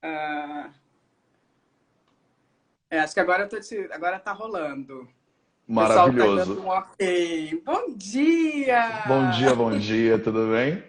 Ah, acho que agora tá rolando. O pessoal tá dando Maravilhoso. um ok. Bom dia! Bom dia, tudo bem?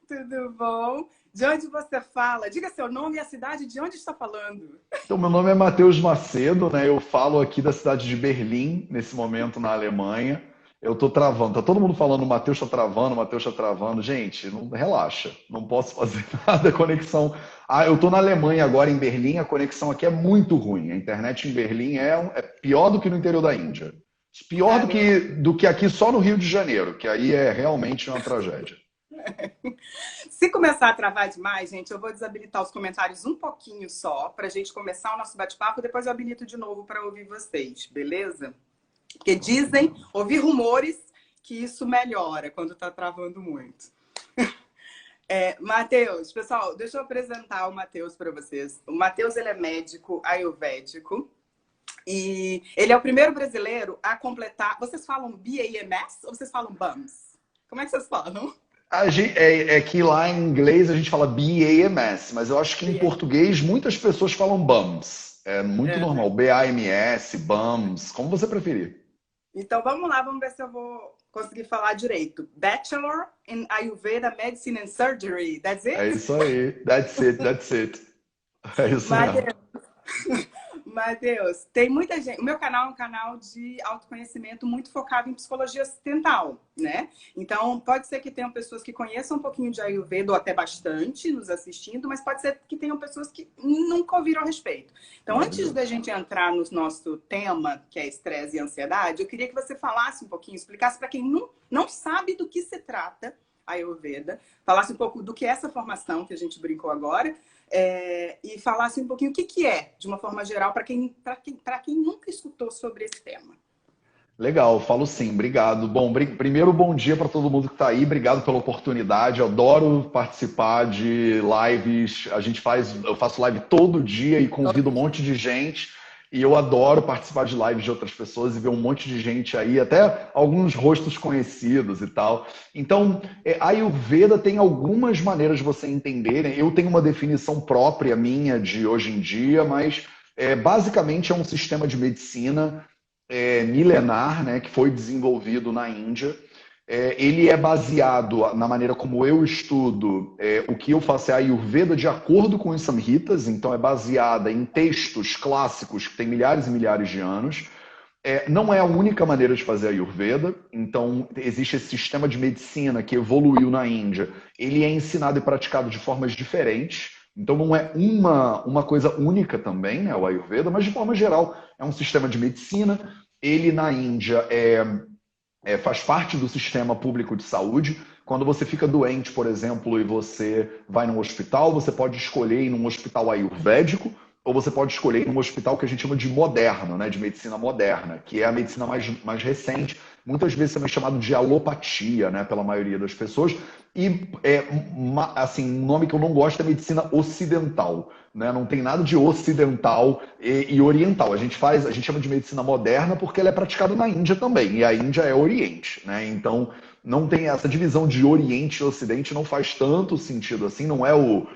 Tudo bom? De onde você fala? Diga seu nome e a cidade de onde está falando. Então, meu nome é Matheus Macedo, né? Eu falo aqui da cidade de Berlim, nesse momento na Alemanha. Eu tô travando, tá todo mundo falando, o Matheus tá travando, o Matheus tá travando. Gente, não, relaxa, não posso fazer nada, a conexão. Ah, eu tô na Alemanha agora, em Berlim, a conexão aqui é muito ruim. A internet em Berlim é pior do que no interior da Índia. Pior do Caramba. que aqui só no Rio de Janeiro, que aí é realmente uma tragédia. Se começar a travar demais, gente, eu vou desabilitar os comentários um pouquinho só, para a gente começar o nosso bate-papo. Depois eu habilito de novo para ouvir vocês, beleza? Porque dizem, ouvi rumores, que isso melhora quando está travando muito. Matheus, pessoal, deixa eu apresentar o Matheus para vocês. O Matheus, ele é médico ayurvédico e ele é o primeiro brasileiro a completar. Vocês falam BAMS ou vocês falam BAMS? Como é que vocês falam? É que lá em inglês a gente fala BAMS, mas eu acho que em BAMS. português muitas pessoas falam BUMS. É muito É, né? normal. BAMS, BUMS, como você preferir. Então vamos lá, vamos ver se eu vou conseguir falar direito. Bachelor in Ayurveda Medicine and Surgery. That's É it? isso aí. That's it, that's it. É isso mesmo. Matheus, Matheus, tem muita gente. O meu canal é um canal de autoconhecimento muito focado em psicologia ocidental, né? Então, pode ser que tenham pessoas que conheçam um pouquinho de Ayurveda ou até bastante nos assistindo, mas pode ser que tenham pessoas que nunca ouviram a respeito. Então, antes da Maravilhoso. gente entrar no nosso tema, que é estresse e ansiedade, eu queria que você falasse um pouquinho, explicasse para quem não sabe do que se trata a Ayurveda, falasse um pouco do que é essa formação que a gente brincou agora, e falasse um pouquinho o que é, de uma forma geral, para quem nunca escutou sobre esse tema. Legal, falo sim, obrigado. Bom, primeiro bom dia para todo mundo que está aí, obrigado pela oportunidade. Eu adoro participar de lives. Eu faço live todo dia e convido um monte de gente. E eu adoro participar de lives de outras pessoas e ver um monte de gente aí, até alguns rostos conhecidos e tal. Então, a Ayurveda tem algumas maneiras de você entender, né? Eu tenho uma definição própria minha de hoje em dia, mas basicamente é um sistema de medicina milenar, né, que foi desenvolvido na Índia. Ele é baseado na maneira como eu estudo. O que eu faço é a Ayurveda de acordo com os Samhitas, então é baseada em textos clássicos que têm milhares e milhares de anos. Não é a única maneira de fazer a Ayurveda, então existe esse sistema de medicina que evoluiu na Índia. Ele é ensinado e praticado de formas diferentes, então não é uma coisa única também, né, o Ayurveda, mas de forma geral é um sistema de medicina. Ele na Índia faz parte do sistema público de saúde. Quando você fica doente, por exemplo, e você vai num hospital, você pode escolher ir num hospital ayurvédico, ou você pode escolher ir num hospital que a gente chama de moderno, né, de medicina moderna, que é a medicina mais recente, muitas vezes também chamado de alopatia, né, pela maioria das pessoas. E, assim, um nome que eu não gosto é medicina ocidental. Né? Não tem nada de ocidental e oriental. A gente chama de medicina moderna porque ela é praticada na Índia também, e a Índia é Oriente, né? Então não tem essa divisão de Oriente e Ocidente, não faz tanto sentido assim, não é o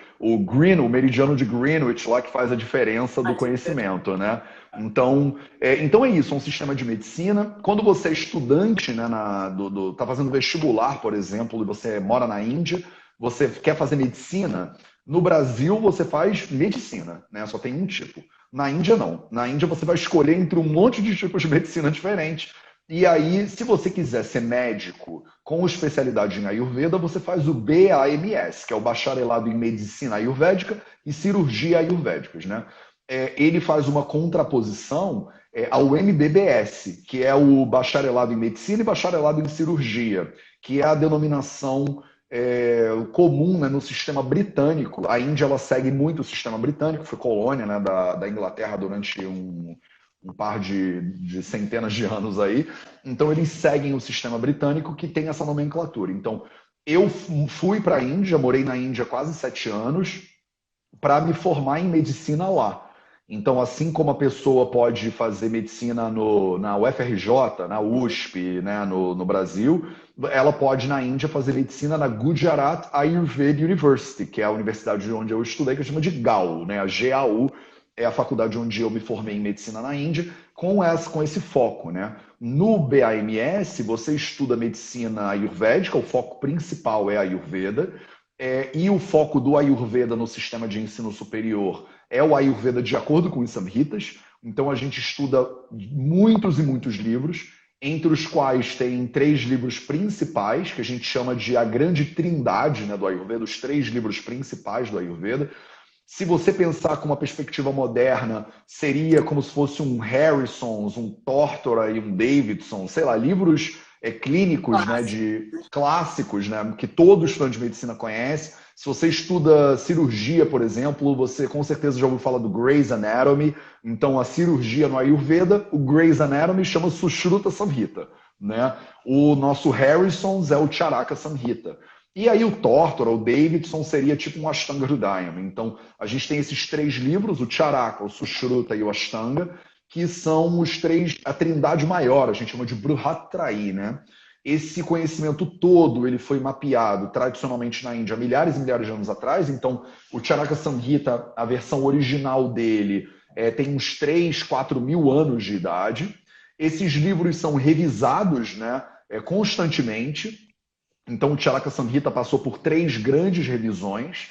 meridiano de Greenwich lá que faz a diferença do conhecimento, né? Então é isso, é um sistema de medicina. Quando você é estudante, né, tá fazendo vestibular, por exemplo, e você mora na Índia, você quer fazer medicina, no Brasil, você faz medicina, né? Só tem um tipo. Na Índia, não. Na Índia, você vai escolher entre um monte de tipos de medicina diferentes. E aí, se você quiser ser médico com especialidade em Ayurveda, você faz o BAMS, que é o Bacharelado em Medicina Ayurvédica e Cirurgia Ayurvédicas, né? Ele faz uma contraposição ao MBBS, que é o Bacharelado em Medicina e Bacharelado em Cirurgia, que é a denominação comum, né, no sistema britânico. A Índia ela segue muito o sistema britânico, foi colônia, né, da Inglaterra durante um par de centenas de anos aí. Então eles seguem o sistema britânico que tem essa nomenclatura. Então eu fui para a Índia, morei na Índia quase 7 anos para me formar em medicina lá. Então, assim como a pessoa pode fazer medicina na UFRJ, na USP, né, no Brasil, ela pode, na Índia, fazer medicina na Gujarat Ayurveda University, que é a universidade onde eu estudei, que chama de GAU, né? A GAU é a faculdade onde eu me formei em medicina na Índia, com esse foco, né? No BAMS, você estuda medicina ayurvédica, o foco principal é a Ayurveda, e o foco do Ayurveda no sistema de ensino superior é o Ayurveda de acordo com os Samhitas. Então a gente estuda muitos e muitos livros, entre os quais tem 3 livros principais, que a gente chama de a grande trindade, né, do Ayurveda, os 3 livros principais do Ayurveda. Se você pensar com uma perspectiva moderna, seria como se fosse um Harrison, um Tortora e um Davidson, sei lá, livros clínicos, né, de clássicos, né, que todo estudante de medicina conhece. Se você estuda cirurgia, por exemplo, você com certeza já ouviu falar do Grey's Anatomy. Então, a cirurgia no Ayurveda, o Grey's Anatomy chama Sushruta Samhita, né? O nosso Harrison's é o Charaka Samhita. E aí o Tortora, o Davidson, seria tipo um Ashtanga Hridayam. Então, a gente tem esses 3 livros, o Charaka, o Sushruta e o Ashtanga, que são os 3, a trindade maior, a gente chama de Bruhatrayi, né? Esse conhecimento todo, ele foi mapeado tradicionalmente na Índia há milhares e milhares de anos atrás. Então, o Charaka Samhita, a versão original dele, tem uns 3, 4 mil anos de idade. Esses livros são revisados, né, constantemente. Então, o Charaka Samhita passou por 3 grandes revisões,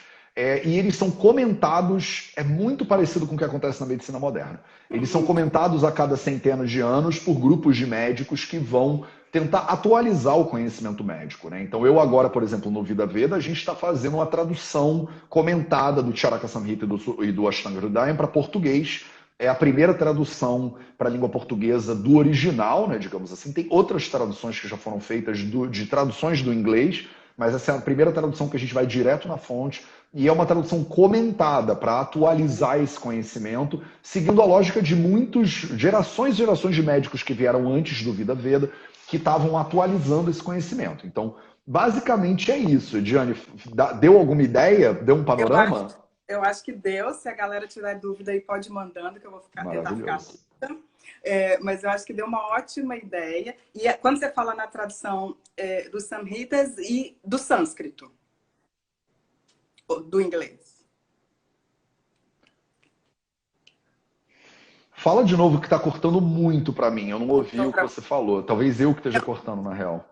e eles são comentados, é muito parecido com o que acontece na medicina moderna. Eles são comentados a cada centenas de anos por grupos de médicos que vão tentar atualizar o conhecimento médico, né? Então, eu agora, por exemplo, no Vida Veda, a gente está fazendo uma tradução comentada do Charaka Samhita e do Ashtanga Hridayam para português. É a primeira tradução para a língua portuguesa do original, né, digamos assim. Tem outras traduções que já foram feitas de traduções do inglês, mas essa é a primeira tradução que a gente vai direto na fonte. E é uma tradução comentada para atualizar esse conhecimento, seguindo a lógica de gerações e gerações de médicos que vieram antes do Vida Veda, que estavam atualizando esse conhecimento. Então, basicamente é isso. Ediane, deu alguma ideia? Deu um panorama? Eu acho que deu. Se a galera tiver dúvida aí, pode ir mandando, que eu vou tentar ficar. Mas eu acho que deu uma ótima ideia. E quando você fala na tradução dos Samhitas e do sânscrito, do inglês. Fala de novo que está cortando muito para mim. Eu não ouvi o que você falou. Talvez eu que esteja cortando, na real.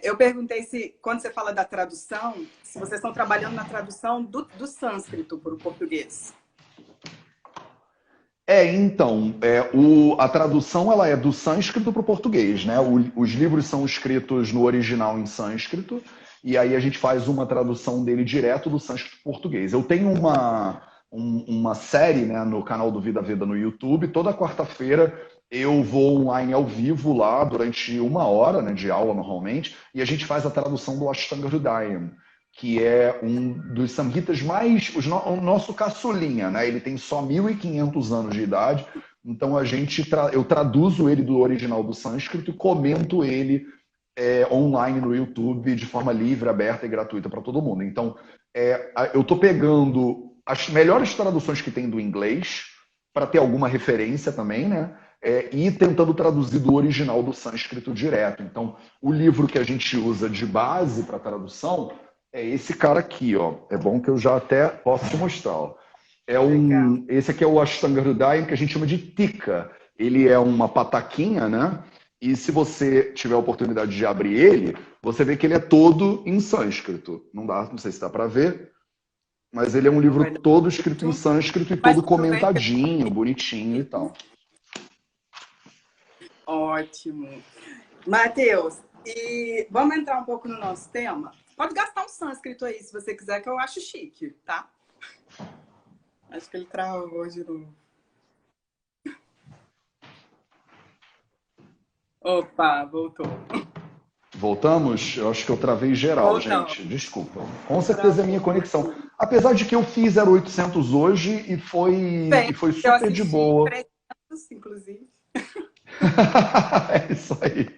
Eu perguntei se, quando você fala da tradução, se vocês estão trabalhando na tradução do sânscrito para o português. Então, a tradução ela é do sânscrito para o português, né? Os livros são escritos no original em sânscrito, e aí a gente faz uma tradução dele direto do sânscrito para o português. Eu tenho uma série, né, no canal do Vida Veda no YouTube. Toda quarta-feira eu vou online ao vivo lá durante 1 hora, né, de aula normalmente, e a gente faz a tradução do Ashtanga Hridayam, que é um dos samhitas mais... o nosso caçulinha, né? Ele tem só 1.500 anos de idade, então eu traduzo ele do original do sânscrito e comento ele online no YouTube de forma livre, aberta e gratuita para todo mundo. Então, eu estou pegando as melhores traduções que tem do inglês, para ter alguma referência também, né? E tentando traduzir do original do sânscrito direto. Então, o livro que a gente usa de base para tradução é esse cara aqui, ó. É bom que eu já até posso te mostrar, ó. Esse aqui é o Ashtanga Hridayam, que a gente chama de tika. Ele é uma pataquinha, né? E se você tiver a oportunidade de abrir ele, você vê que ele é todo em sânscrito. Não sei se dá para ver, mas ele é um livro todo escrito em sânscrito e todo comentadinho, bonitinho e tal. Ótimo. Matheus, e vamos entrar um pouco no nosso tema? Pode gastar um sânscrito aí, se você quiser, que eu acho chique, tá? Acho que ele travou de novo. Opa, voltou. Voltamos? Eu acho que eu travei geral, gente. Desculpa. Com certeza é a minha conexão. Apesar de que eu fiz 0800 hoje e foi super de boa. 300, inclusive. É isso aí.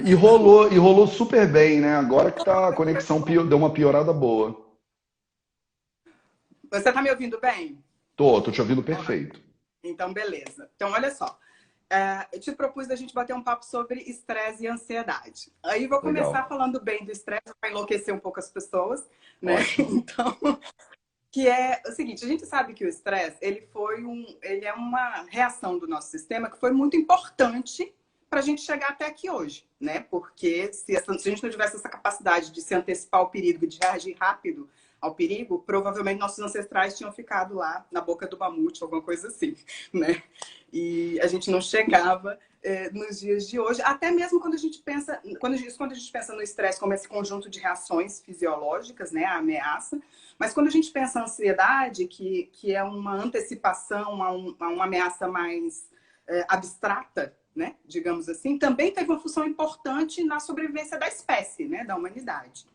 E rolou super bem, né? Agora que a conexão deu uma piorada boa. Você tá me ouvindo bem? Tô te ouvindo perfeito. Então, beleza. Então, olha só. Eu te propus a gente bater um papo sobre estresse e ansiedade. Aí vou começar Legal. falando bem do estresse, para enlouquecer um pouco as pessoas, né? Ótimo. Então, que é o seguinte, a gente sabe que o estresse, ele é uma reação do nosso sistema que foi muito importante para a gente chegar até aqui hoje, né? Porque se a gente não tivesse essa capacidade de se antecipar ao perigo, de reagir rápido ao perigo, provavelmente nossos ancestrais tinham ficado lá na boca do mamute, alguma coisa assim, né? E a gente não chegava nos dias de hoje, até mesmo quando a gente pensa, quando a gente pensa no estresse como esse conjunto de reações fisiológicas, né, a ameaça, mas quando a gente pensa na ansiedade, que é uma antecipação a uma ameaça mais abstrata, né, digamos assim, também teve uma função importante na sobrevivência da espécie, né, da humanidade.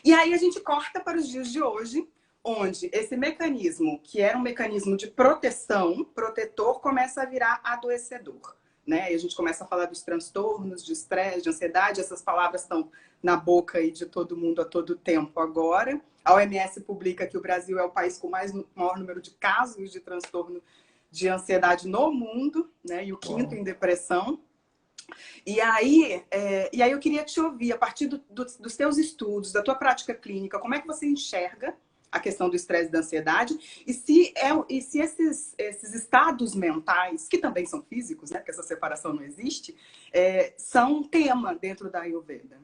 E aí a gente corta para os dias de hoje, onde esse mecanismo, que era um mecanismo de proteção, protetor, começa a virar adoecedor. Né? E a gente começa a falar dos transtornos, de estresse, de ansiedade, essas palavras estão na boca aí de todo mundo a todo tempo agora. A OMS publica que o Brasil é o país com maior número de casos de transtorno de ansiedade no mundo, né? E o quinto em depressão. E aí eu queria te ouvir, a partir dos teus estudos, da tua prática clínica, como é que você enxerga a questão do estresse e da ansiedade, e se esses estados mentais, que também são físicos, né, porque essa separação não existe, são tema dentro da Ayurveda.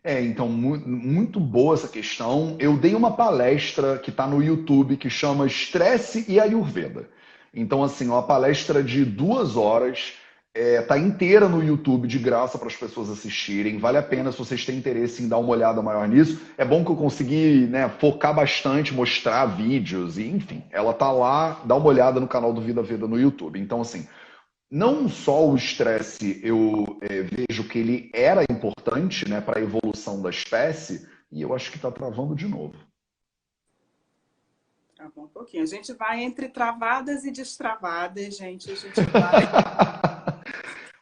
Então, muito boa essa questão. Eu dei uma palestra que está no YouTube que chama Estresse e Ayurveda. Então, assim, uma palestra de 2 horas, tá inteira no YouTube, de graça para as pessoas assistirem. Vale a pena se vocês têm interesse em dar uma olhada maior nisso. É bom que eu consegui, né, focar bastante, mostrar vídeos, e enfim, ela tá lá, dá uma olhada no canal do Vida Veda no YouTube. Então, assim, não só o estresse eu vejo que ele era importante, né, para a evolução da espécie, e eu acho que está travando de novo. Travou um pouquinho. A gente vai entre travadas e destravadas, gente. A gente vai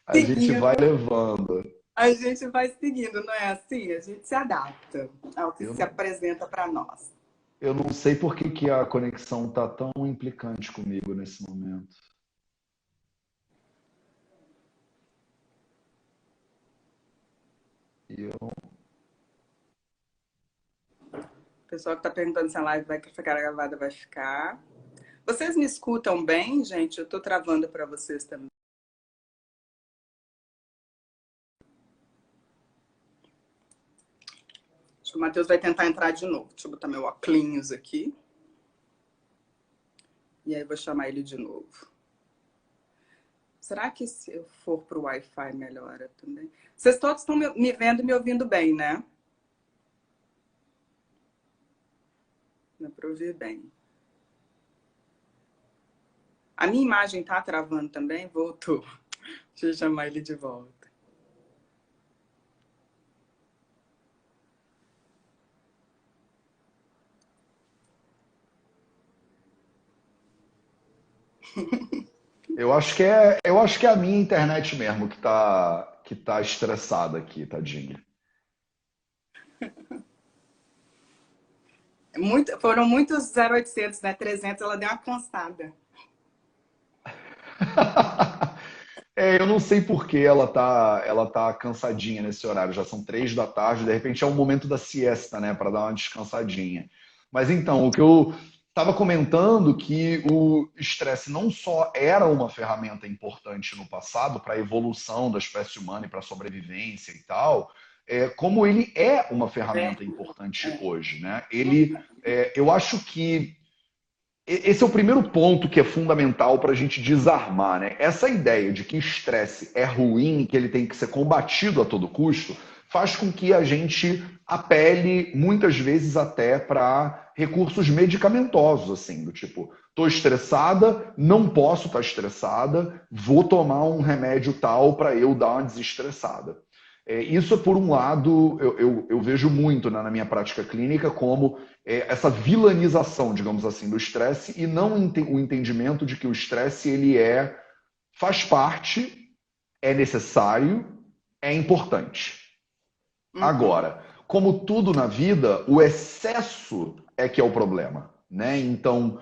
A gente vai seguindo. levando. A gente vai seguindo, não é assim? A gente se adapta ao que Eu se não, apresenta para nós. eu não sei por que, que a conexão está tão implicante comigo nesse momento. E eu... O pessoal que está perguntando se a live vai ficar gravada, vai ficar. Vocês me escutam bem, gente? Eu estou travando para vocês também. Acho que o Matheus vai tentar entrar de novo. Deixa eu botar meu óculos aqui. E aí vou chamar ele de novo. Será que se eu for para o Wi-Fi melhora também? Vocês todos estão me vendo e me ouvindo bem, né? Dá para ouvir bem. A minha imagem tá travando também? Voltou. Deixa eu chamar ele de volta. Eu acho que é a minha internet mesmo que tá estressada aqui, tadinha. Foram muitos 0800, né? 300, ela deu uma cansada. Eu não sei por que ela tá cansadinha nesse horário. Já são 3 da tarde, de repente é o momento da siesta, né, para dar uma descansadinha. Mas então, o que eu estava comentando que o estresse não só era uma ferramenta importante no passado para a evolução da espécie humana e para a sobrevivência e tal, como ele é uma ferramenta importante hoje, né? Eu acho que esse é o primeiro ponto que é fundamental para a gente desarmar, né? Essa ideia de que estresse é ruim, que ele tem que ser combatido a todo custo, faz com que a gente apele, muitas vezes até para recursos medicamentosos, assim, do tipo, tô estressada, não posso estar estressada, vou tomar um remédio tal para eu dar uma desestressada. Isso, por um lado, eu vejo muito, né, na minha prática clínica como essa vilanização, digamos assim, do estresse e não o entendimento de que o estresse ele faz parte, é necessário, é importante. Agora, como tudo na vida, o excesso é que é o problema, né? Então,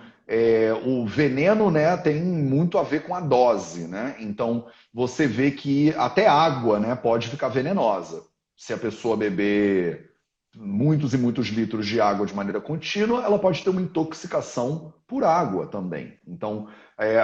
o veneno, né, tem muito a ver com a dose, né? Então, você vê que até água, né, pode ficar venenosa. Se a pessoa beber muitos e muitos litros de água de maneira contínua, ela pode ter uma intoxicação por água também. Então,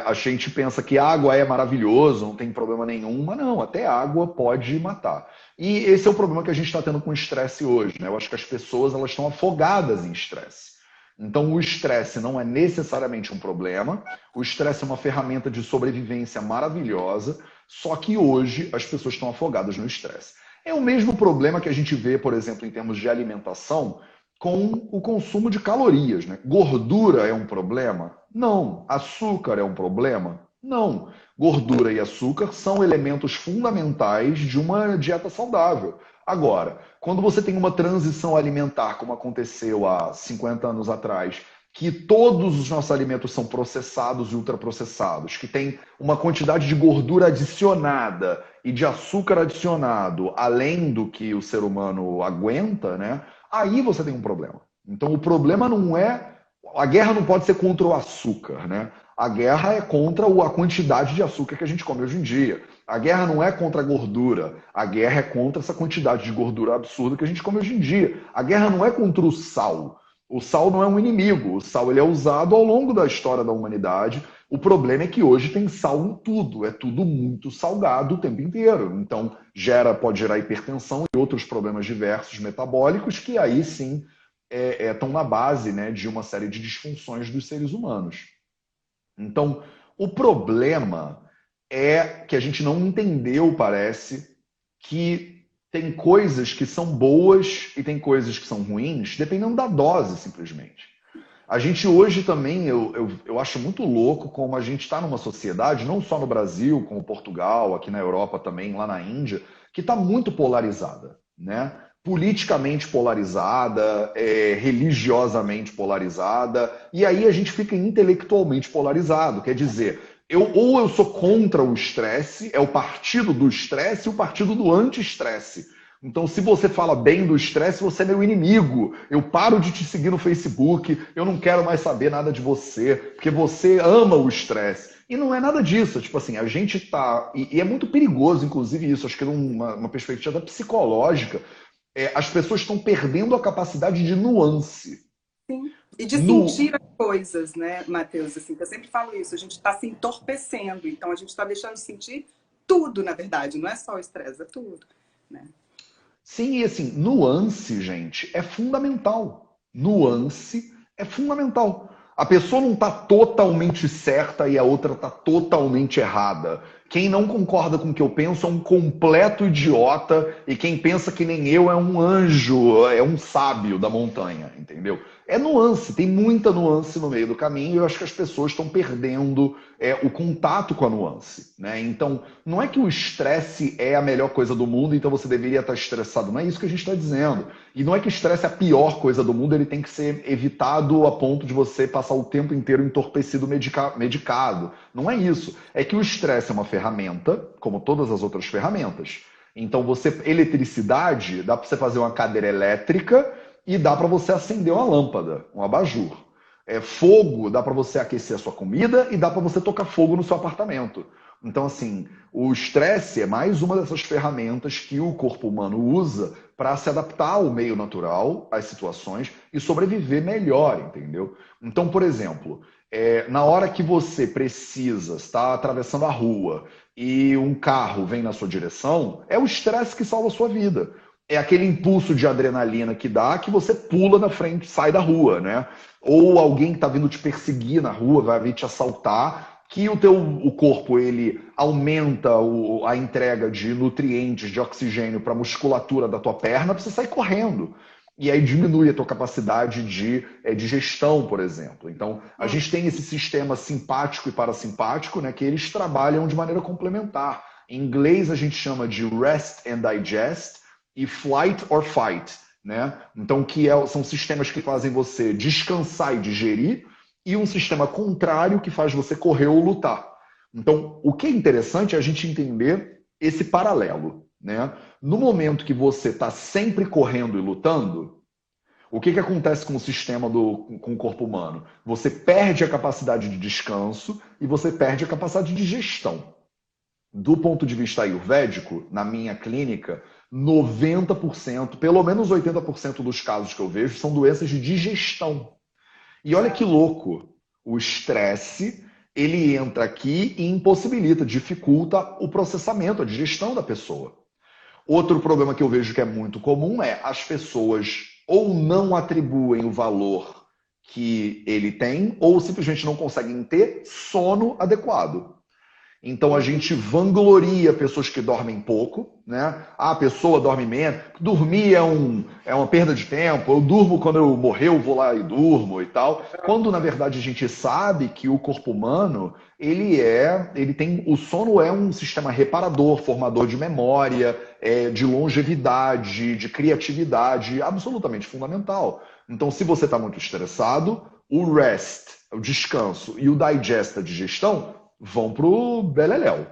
a gente pensa que água é maravilhoso, não tem problema nenhum, mas não, até água pode matar. E esse é o problema que a gente está tendo com o estresse hoje, né? Eu acho que as pessoas elas estão afogadas em estresse. Então, o estresse não é necessariamente um problema, o estresse é uma ferramenta de sobrevivência maravilhosa, só que hoje as pessoas estão afogadas no estresse. É o mesmo problema que a gente vê, por exemplo, em termos de alimentação, com o consumo de calorias, né? Gordura é um problema? Não. Açúcar é um problema? Não. Gordura e açúcar são elementos fundamentais de uma dieta saudável. Agora, quando você tem uma transição alimentar, como aconteceu há 50 anos atrás, que todos os nossos alimentos são processados e ultraprocessados, que tem uma quantidade de gordura adicionada e de açúcar adicionado, além do que o ser humano aguenta, né? Aí você tem um problema. Então o problema não é... A guerra não pode ser contra o açúcar, né? A guerra é contra a quantidade de açúcar que a gente come hoje em dia. A guerra não é contra a gordura. A guerra é contra essa quantidade de gordura absurda que a gente come hoje em dia. A guerra não é contra o sal. O sal não é um inimigo. O sal ele é usado ao longo da história da humanidade. O problema é que hoje tem sal em tudo. É tudo muito salgado o tempo inteiro. Então pode gerar hipertensão e outros problemas diversos metabólicos que aí sim estão na base, né, de uma série de disfunções dos seres humanos. Então, o problema é que a gente não entendeu, parece, que tem coisas que são boas e tem coisas que são ruins, dependendo da dose, simplesmente. A gente hoje também, eu acho muito louco como a gente está numa sociedade, não só no Brasil, como Portugal, aqui na Europa também, lá na Índia, que está muito polarizada, né? Politicamente polarizada, religiosamente polarizada, e aí a gente fica intelectualmente polarizado. Quer dizer, ou eu sou contra o estresse, é o partido do estresse e o partido do anti-estresse. Então, se você fala bem do estresse, você é meu inimigo. Eu paro de te seguir no Facebook, eu não quero mais saber nada de você, porque você ama o estresse. E não é nada disso. Tipo assim, a gente tá... E é muito perigoso, inclusive, isso. Acho que uma perspectiva psicológica. As pessoas estão perdendo a capacidade de nuance. Sim. E de sentir as coisas, né, Matheus? Assim, eu sempre falo isso, a gente está se entorpecendo, então a gente está deixando de sentir tudo, na verdade, não é só o estresse, é tudo, né? Sim, e assim, nuance, gente, é fundamental. Nuance é fundamental. A pessoa não está totalmente certa e a outra está totalmente errada. Quem não concorda com o que eu penso é um completo idiota e quem pensa que nem eu é um anjo, é um sábio da montanha, entendeu? É nuance, tem muita nuance no meio do caminho e eu acho que as pessoas estão perdendo o contato com a nuance, né? Então, não é que o estresse é a melhor coisa do mundo, então você deveria estar estressado. Não é isso que a gente está dizendo. E não é que o estresse é a pior coisa do mundo, ele tem que ser evitado a ponto de você passar o tempo inteiro entorpecido medicado. Não é isso. É que o estresse é uma ferramenta, como todas as outras ferramentas. Então, eletricidade, dá para você fazer uma cadeira elétrica e dá para você acender uma lâmpada, um abajur. Fogo, dá para você aquecer a sua comida e dá para você tocar fogo no seu apartamento. Então, assim, o estresse é mais uma dessas ferramentas que o corpo humano usa para se adaptar ao meio natural, às situações e sobreviver melhor, entendeu? Então, por exemplo, na hora que você precisa estar atravessando a rua e um carro vem na sua direção, é o estresse que salva a sua vida. É aquele impulso de adrenalina que dá que você pula na frente, sai da rua, né? Ou alguém que está vindo te perseguir na rua, vai vir te assaltar, que o corpo ele aumenta a entrega de nutrientes, de oxigênio para a musculatura da tua perna para você sair correndo. E aí diminui a tua capacidade de digestão, por exemplo. Então, a gente tem esse sistema simpático e parasimpático, né, que eles trabalham de maneira complementar. Em inglês, a gente chama de rest and digest e flight or fight, né? Então, são sistemas que fazem você descansar e digerir, e um sistema contrário que faz você correr ou lutar. Então, o que é interessante é a gente entender esse paralelo, né? No momento que você está sempre correndo e lutando, O que acontece com o sistema com o corpo humano? Você perde a capacidade de descanso e você perde a capacidade de gestão. Do ponto de vista ayurvédico, na minha clínica, 90%, pelo menos 80% dos casos que eu vejo são doenças de digestão. E olha que louco, o estresse, ele entra aqui e impossibilita, dificulta o processamento, a digestão da pessoa. Outro problema que eu vejo que é muito comum é as pessoas ou não atribuem o valor que ele tem, ou simplesmente não conseguem ter sono adequado. Então a gente vangloria pessoas que dormem pouco, né? Ah, a pessoa dorme menos. Dormir é uma perda de tempo. Eu durmo quando eu morrer, eu vou lá e durmo e tal. Quando na verdade a gente sabe que o corpo humano, o sono é um sistema reparador, formador de memória, de longevidade, de criatividade, absolutamente fundamental. Então, se você está muito estressado, o rest, o descanso e o digest, a digestão, vão pro beleléu.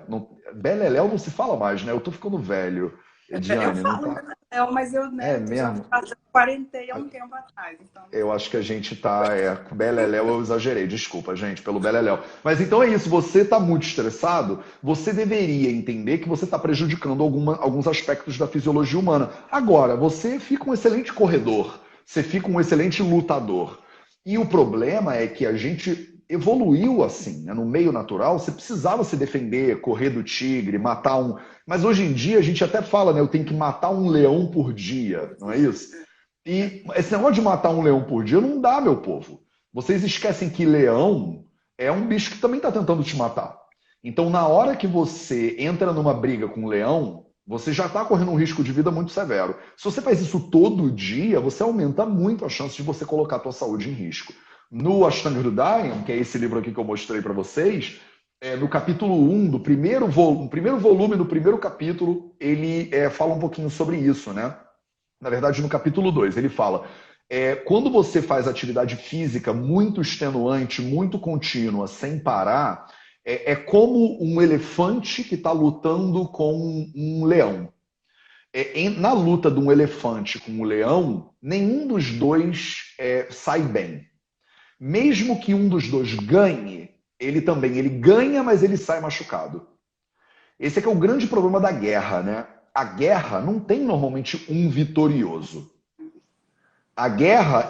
Beleléu não se fala mais, né? Eu tô ficando velho. Ediane, eu falo beleléu, mas eu já quarentei há um tempo atrás. Então... Eu acho que a gente tá... beleléu eu exagerei, desculpa, gente, pelo beleléu. Mas então é isso, você tá muito estressado, você deveria entender que você tá prejudicando alguns aspectos da fisiologia humana. Agora, você fica um excelente corredor, você fica um excelente lutador. E o problema é que a gente evoluiu assim, né? No meio natural, você precisava se defender, correr do tigre, matar um... Mas hoje em dia a gente até fala, né? Eu tenho que matar um leão por dia, não é isso? E esse negócio de matar um leão por dia não dá, meu povo. Vocês esquecem que leão é um bicho que também está tentando te matar. Então, na hora que você entra numa briga com um leão, você já está correndo um risco de vida muito severo. Se você faz isso todo dia, você aumenta muito a chance de você colocar a tua saúde em risco. No Ashtanga Hridayam, que é esse livro aqui que eu mostrei para vocês, no capítulo 1, do primeiro volume do primeiro capítulo, ele fala um pouquinho sobre isso, né? Na verdade, no capítulo 2, ele fala, quando você faz atividade física muito extenuante, muito contínua, sem parar, é como um elefante que está lutando com um leão. Na luta de um elefante com um leão, nenhum dos dois sai bem. Mesmo que um dos dois ganhe, ele ganha, mas ele sai machucado. Esse é que é o grande problema da guerra, né? A guerra não tem normalmente um vitorioso. A guerra,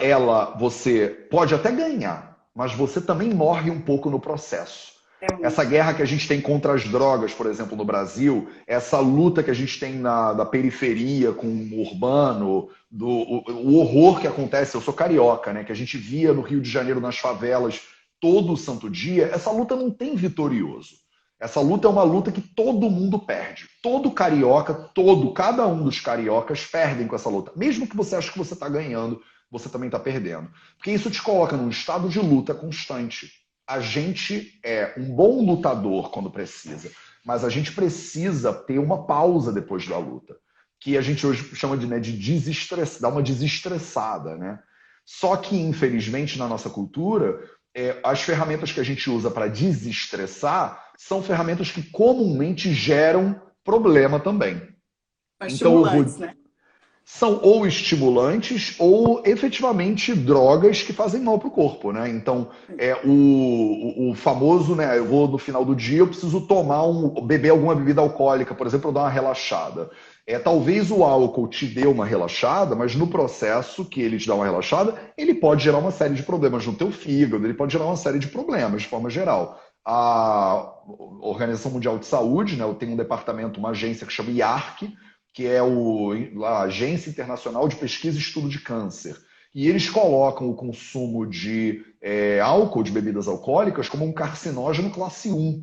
você pode até ganhar, mas você também morre um pouco no processo. Essa guerra que a gente tem contra as drogas, por exemplo, no Brasil, essa luta que a gente tem da periferia com o urbano, o horror que acontece, eu sou carioca, né? Que a gente via no Rio de Janeiro, nas favelas, todo o santo dia, essa luta não tem vitorioso. Essa luta é uma luta que todo mundo perde. Todo carioca, cada um dos cariocas perdem com essa luta. Mesmo que você ache que você está ganhando, você também está perdendo. Porque isso te coloca num estado de luta constante. A gente é um bom lutador quando precisa, mas a gente precisa ter uma pausa depois da luta, que a gente hoje chama de desestressar, dar uma desestressada, né? Só que, infelizmente, na nossa cultura, as ferramentas que a gente usa para desestressar são ferramentas que comumente geram problema também. Então, né? São ou estimulantes ou efetivamente drogas que fazem mal para o corpo, né? Então, o famoso, né? Eu vou no final do dia, eu preciso beber alguma bebida alcoólica, por exemplo, para dar uma relaxada. Talvez o álcool te dê uma relaxada, mas no processo que ele te dá uma relaxada, ele pode gerar uma série de problemas no teu fígado, ele pode gerar uma série de problemas de forma geral. A Organização Mundial de Saúde, né? Tem um departamento, uma agência que chama IARC, que é a Agência Internacional de Pesquisa e Estudo de Câncer. E eles colocam o consumo de álcool, de bebidas alcoólicas, como um carcinógeno classe 1.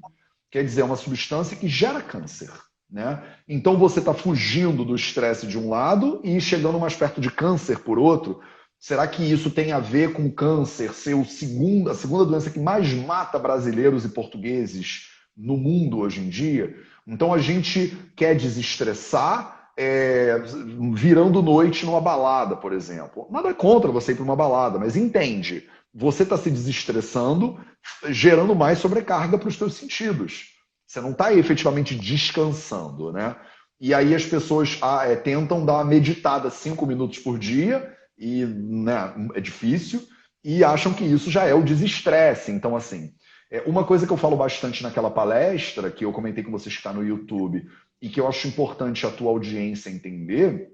Quer dizer, é uma substância que gera câncer. Né? Então você está fugindo do estresse de um lado e chegando mais perto de câncer por outro. Será que isso tem a ver com o câncer ser a segunda doença que mais mata brasileiros e portugueses no mundo hoje em dia? Então a gente quer desestressar virando noite numa balada, por exemplo. Nada contra você ir para uma balada, mas entende, você está se desestressando, gerando mais sobrecarga para os seus sentidos. Você não está efetivamente descansando, né? E aí as pessoas tentam dar uma meditada 5 minutos por dia e né, é difícil, e acham que isso já é o desestresse. Então, assim, uma coisa que eu falo bastante naquela palestra, que eu comentei com vocês que está no YouTube, e que eu acho importante a tua audiência entender,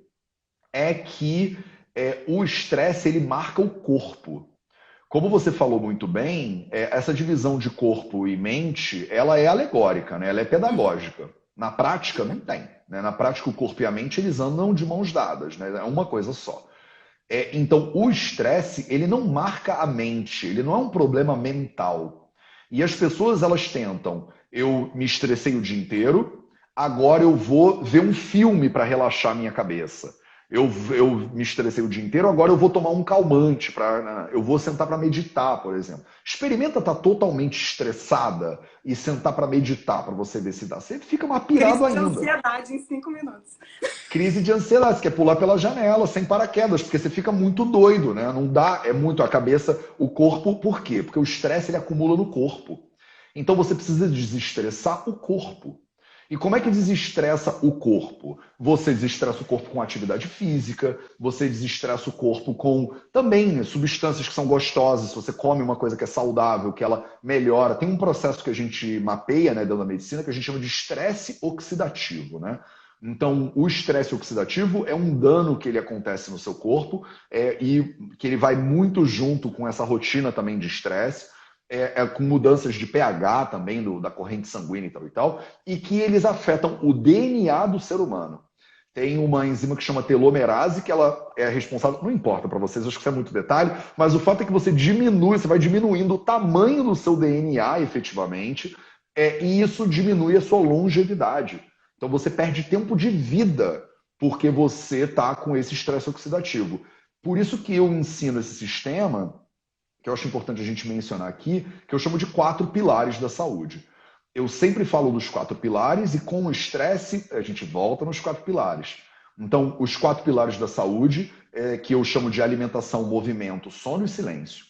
é que o estresse ele marca o corpo. Como você falou muito bem, essa divisão de corpo e mente, ela é alegórica, né? Ela é pedagógica. Na prática, não tem. Né? Na prática, o corpo e a mente, eles andam de mãos dadas, né? É uma coisa só. Então, o estresse, ele não marca a mente, ele não é um problema mental. E as pessoas, elas tentam, eu me estressei o dia inteiro, agora eu vou ver um filme para relaxar minha cabeça. Eu me estressei o dia inteiro, agora eu vou tomar um calmante, eu vou sentar para meditar, por exemplo. Experimenta estar totalmente estressada e sentar para meditar, para você ver se dá. Você fica mais pirado ainda. Crise de ansiedade em 5 minutos. Crise de ansiedade, você quer pular pela janela, sem paraquedas, porque você fica muito doido, né? Não dá, é muito a cabeça, o corpo, por quê? Porque o estresse ele acumula no corpo. Então você precisa desestressar o corpo. E como é que desestressa o corpo? Você desestressa o corpo com atividade física, você desestressa o corpo com também substâncias que são gostosas. Se você come uma coisa que é saudável, que ela melhora. Tem um processo que a gente mapeia, né, dentro da medicina, que a gente chama de estresse oxidativo, né? Então, o estresse oxidativo é um dano que ele acontece no seu corpo e que ele vai muito junto com essa rotina também de estresse. Com mudanças de pH também, da corrente sanguínea e tal, e que eles afetam o DNA do ser humano. Tem uma enzima que chama telomerase, que ela é responsável, não importa para vocês, acho que isso é muito detalhe, mas o fato é que você vai diminuindo o tamanho do seu DNA, efetivamente, e isso diminui a sua longevidade. Então você perde tempo de vida, porque você está com esse estresse oxidativo. Por isso que eu ensino esse sistema, que eu acho importante a gente mencionar aqui, que eu chamo de 4 pilares da saúde. Eu sempre falo dos 4 pilares e com o estresse a gente volta nos 4 pilares. Então, os 4 pilares da saúde, que eu chamo de alimentação, movimento, sono e silêncio.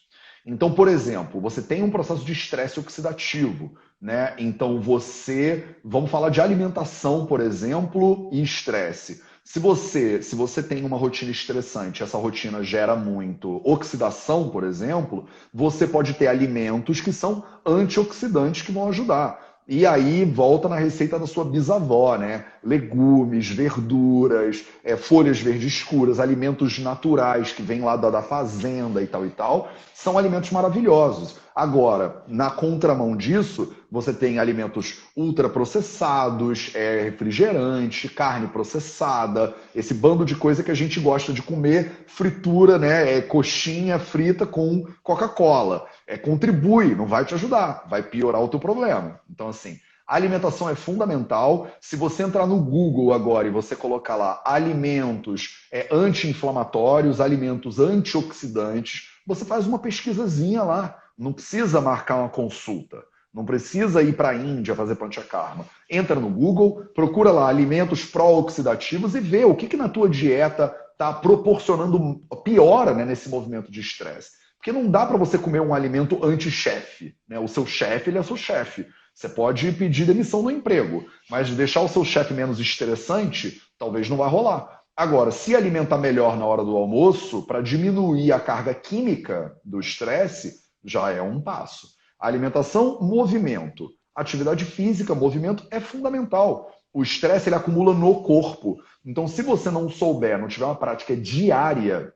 Então, por exemplo, você tem um processo de estresse oxidativo, né? Então vamos falar de alimentação, por exemplo, e estresse. Se você tem uma rotina estressante, essa rotina gera muito oxidação, por exemplo, você pode ter alimentos que são antioxidantes que vão ajudar. E aí volta na receita da sua bisavó, né? Legumes, verduras, folhas verdes escuras, alimentos naturais que vêm lá da fazenda e tal, são alimentos maravilhosos. Agora, na contramão disso, você tem alimentos ultraprocessados, refrigerante, carne processada, esse bando de coisa que a gente gosta de comer, fritura, né? Coxinha frita com Coca-Cola. Contribui, não vai te ajudar, vai piorar o teu problema. Então, assim, a alimentação é fundamental. Se você entrar no Google agora e você colocar lá alimentos anti-inflamatórios, alimentos antioxidantes, você faz uma pesquisazinha lá. Não precisa marcar uma consulta. Não precisa ir para a Índia fazer panchakarma. Entra no Google, procura lá alimentos pró-oxidativos e vê o que na tua dieta está proporcionando, piora, né, nesse movimento de estresse. Porque não dá para você comer um alimento anti-chefe, né? O seu chefe, ele é seu chefe. Você pode pedir demissão no emprego, mas deixar o seu chefe menos estressante, talvez não vai rolar. Agora, se alimentar melhor na hora do almoço, para diminuir a carga química do estresse, já é um passo. Alimentação, movimento. Atividade física, movimento é fundamental. O estresse ele acumula no corpo. Então, se você não souber, não tiver uma prática diária,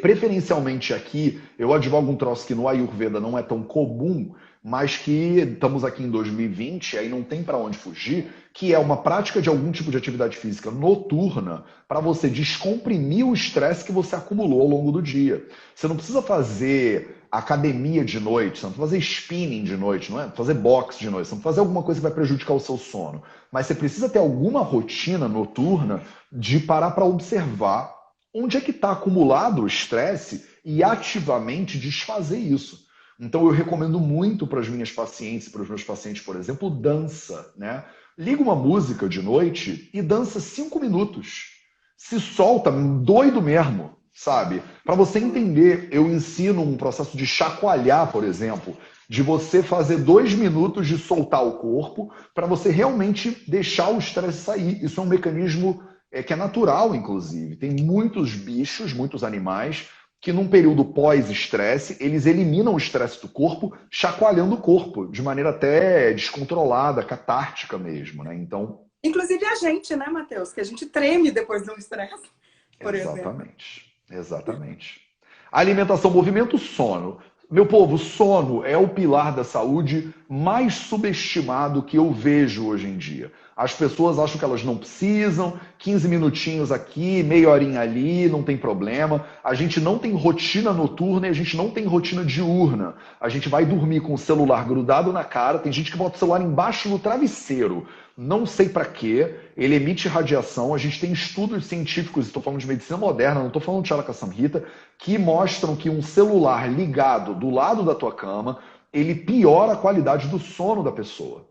preferencialmente aqui, eu advogo um troço que no Ayurveda não é tão comum, mas que estamos aqui em 2020, aí não tem para onde fugir, que é uma prática de algum tipo de atividade física noturna para você descomprimir o estresse que você acumulou ao longo do dia. Você não precisa fazer academia de noite, você não precisa fazer spinning de noite, não é? Fazer boxe de noite, você não precisa fazer alguma coisa que vai prejudicar o seu sono. Mas você precisa ter alguma rotina noturna de parar para observar onde é que está acumulado o estresse e ativamente desfazer isso. Então eu recomendo muito para as minhas pacientes, para os meus pacientes, por exemplo, dança, né? Liga uma música de noite e dança 5 minutos. Se solta, doido mesmo, sabe? Para você entender, eu ensino um processo de chacoalhar, por exemplo, de você fazer 2 minutos de soltar o corpo para você realmente deixar o estresse sair. Isso é um mecanismo que é natural, inclusive. Tem muitos bichos, muitos animais, que num período pós-estresse, eles eliminam o estresse do corpo, chacoalhando o corpo, de maneira até descontrolada, catártica mesmo, né? Então, Inclusive a gente, né, Matheus? Que a gente treme depois de um estresse, por exemplo. exatamente, exatamente. Alimentação, movimento, sono. Meu povo, sono é o pilar da saúde mais subestimado que eu vejo hoje em dia. As pessoas acham que elas não precisam, 15 minutinhos aqui, meia horinha ali, não tem problema. A gente não tem rotina noturna e a gente não tem rotina diurna. A gente vai dormir com o celular grudado na cara, tem gente que bota o celular embaixo do travesseiro. Não sei para quê, ele emite radiação. A gente tem estudos científicos, estou falando de medicina moderna, não estou falando de Charaka Samhita, que mostram que um celular ligado do lado da tua cama, ele piora a qualidade do sono da pessoa.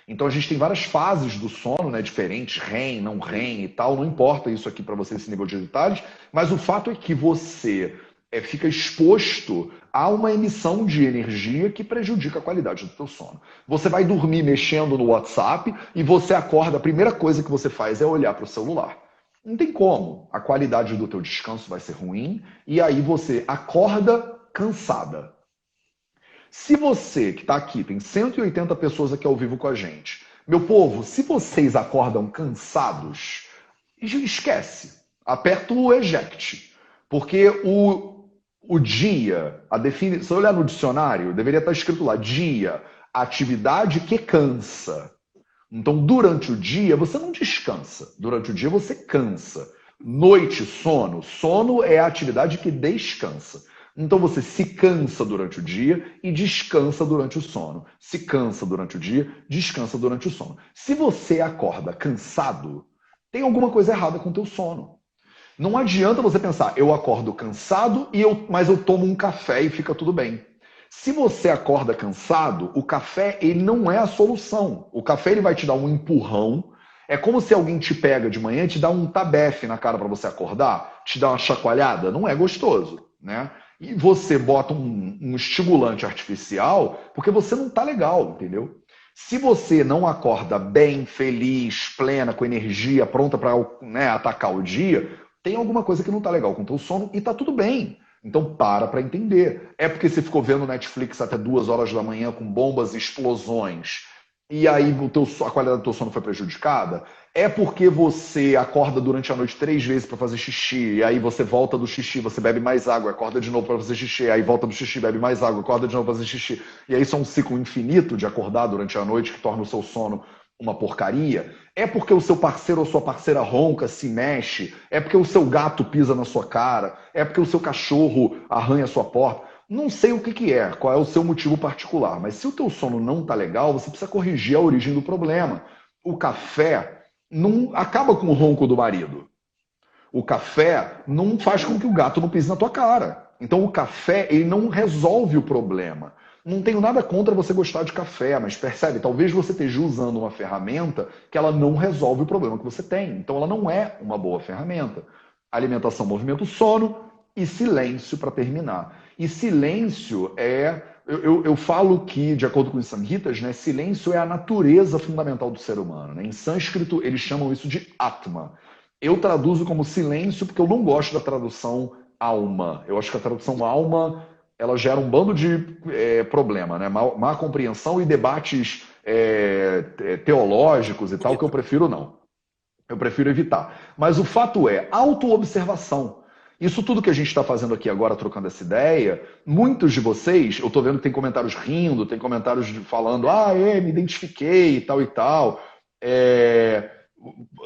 Então a gente tem várias fases do sono, né, diferentes, REM, não REM e tal, não importa isso aqui para você, esse nível de detalhes, mas o fato é que você fica exposto a uma emissão de energia que prejudica a qualidade do teu sono. Você vai dormir mexendo no WhatsApp e você acorda, a primeira coisa que você faz é olhar para o celular. Não tem como. A qualidade do teu descanso vai ser ruim e aí você acorda cansada. Se você que está aqui, tem 180 pessoas aqui ao vivo com a gente, meu povo, se vocês acordam cansados, esquece. Aperta o eject. Porque o dia, se você olhar no dicionário, deveria estar escrito lá, dia, atividade que cansa. Então, durante o dia, você não descansa. Durante o dia, você cansa. Noite, sono. Sono é a atividade que descansa. Então, você se cansa durante o dia e descansa durante o sono. Se cansa durante o dia, descansa durante o sono. Se você acorda cansado, tem alguma coisa errada com o teu sono. Não adianta você pensar, eu acordo cansado, mas eu tomo um café e fica tudo bem. Se você acorda cansado, o café ele não é a solução. O café ele vai te dar um empurrão. É como se alguém te pega de manhã e te dá um tabefe na cara para você acordar, te dá uma chacoalhada. Não é gostoso, né? E você bota um estimulante artificial porque você não tá legal, entendeu? Se você não acorda bem, feliz, plena, com energia, pronta para, né, atacar o dia, tem alguma coisa que não tá legal com o teu sono e tá tudo bem. Então para entender. É porque você ficou vendo Netflix até 2 horas da manhã com bombas e explosões e aí a qualidade do teu sono foi prejudicada? É porque você acorda durante a noite 3 vezes para fazer xixi, e aí você volta do xixi, você bebe mais água, acorda de novo para fazer xixi, aí volta do xixi, bebe mais água, acorda de novo para fazer xixi. E aí isso é um ciclo infinito de acordar durante a noite que torna o seu sono uma porcaria? É porque o seu parceiro ou sua parceira ronca, se mexe? É porque o seu gato pisa na sua cara? É porque o seu cachorro arranha a sua porta? Não sei o que é, qual é o seu motivo particular, mas se o teu sono não tá legal, você precisa corrigir a origem do problema. O café não acaba com o ronco do marido. O café não faz com que o gato não pise na tua cara. Então o café, ele não resolve o problema. Não tenho nada contra você gostar de café, mas percebe, talvez você esteja usando uma ferramenta que ela não resolve o problema que você tem. Então ela não é uma boa ferramenta. Alimentação, movimento, sono e silêncio para terminar. E silêncio é... Eu falo que, de acordo com os samhitas, né, silêncio é a natureza fundamental do ser humano. Né? Em sânscrito, eles chamam isso de Atma. Eu traduzo como silêncio porque eu não gosto da tradução alma. Eu acho que a tradução alma ela gera um bando de problema, né? Má compreensão e debates teológicos e tal, que eu prefiro não. Eu prefiro evitar. Mas o fato é, autoobservação. Isso tudo que a gente está fazendo aqui agora, trocando essa ideia, muitos de vocês, eu estou vendo que tem comentários rindo, tem comentários falando, me identifiquei e tal e tal.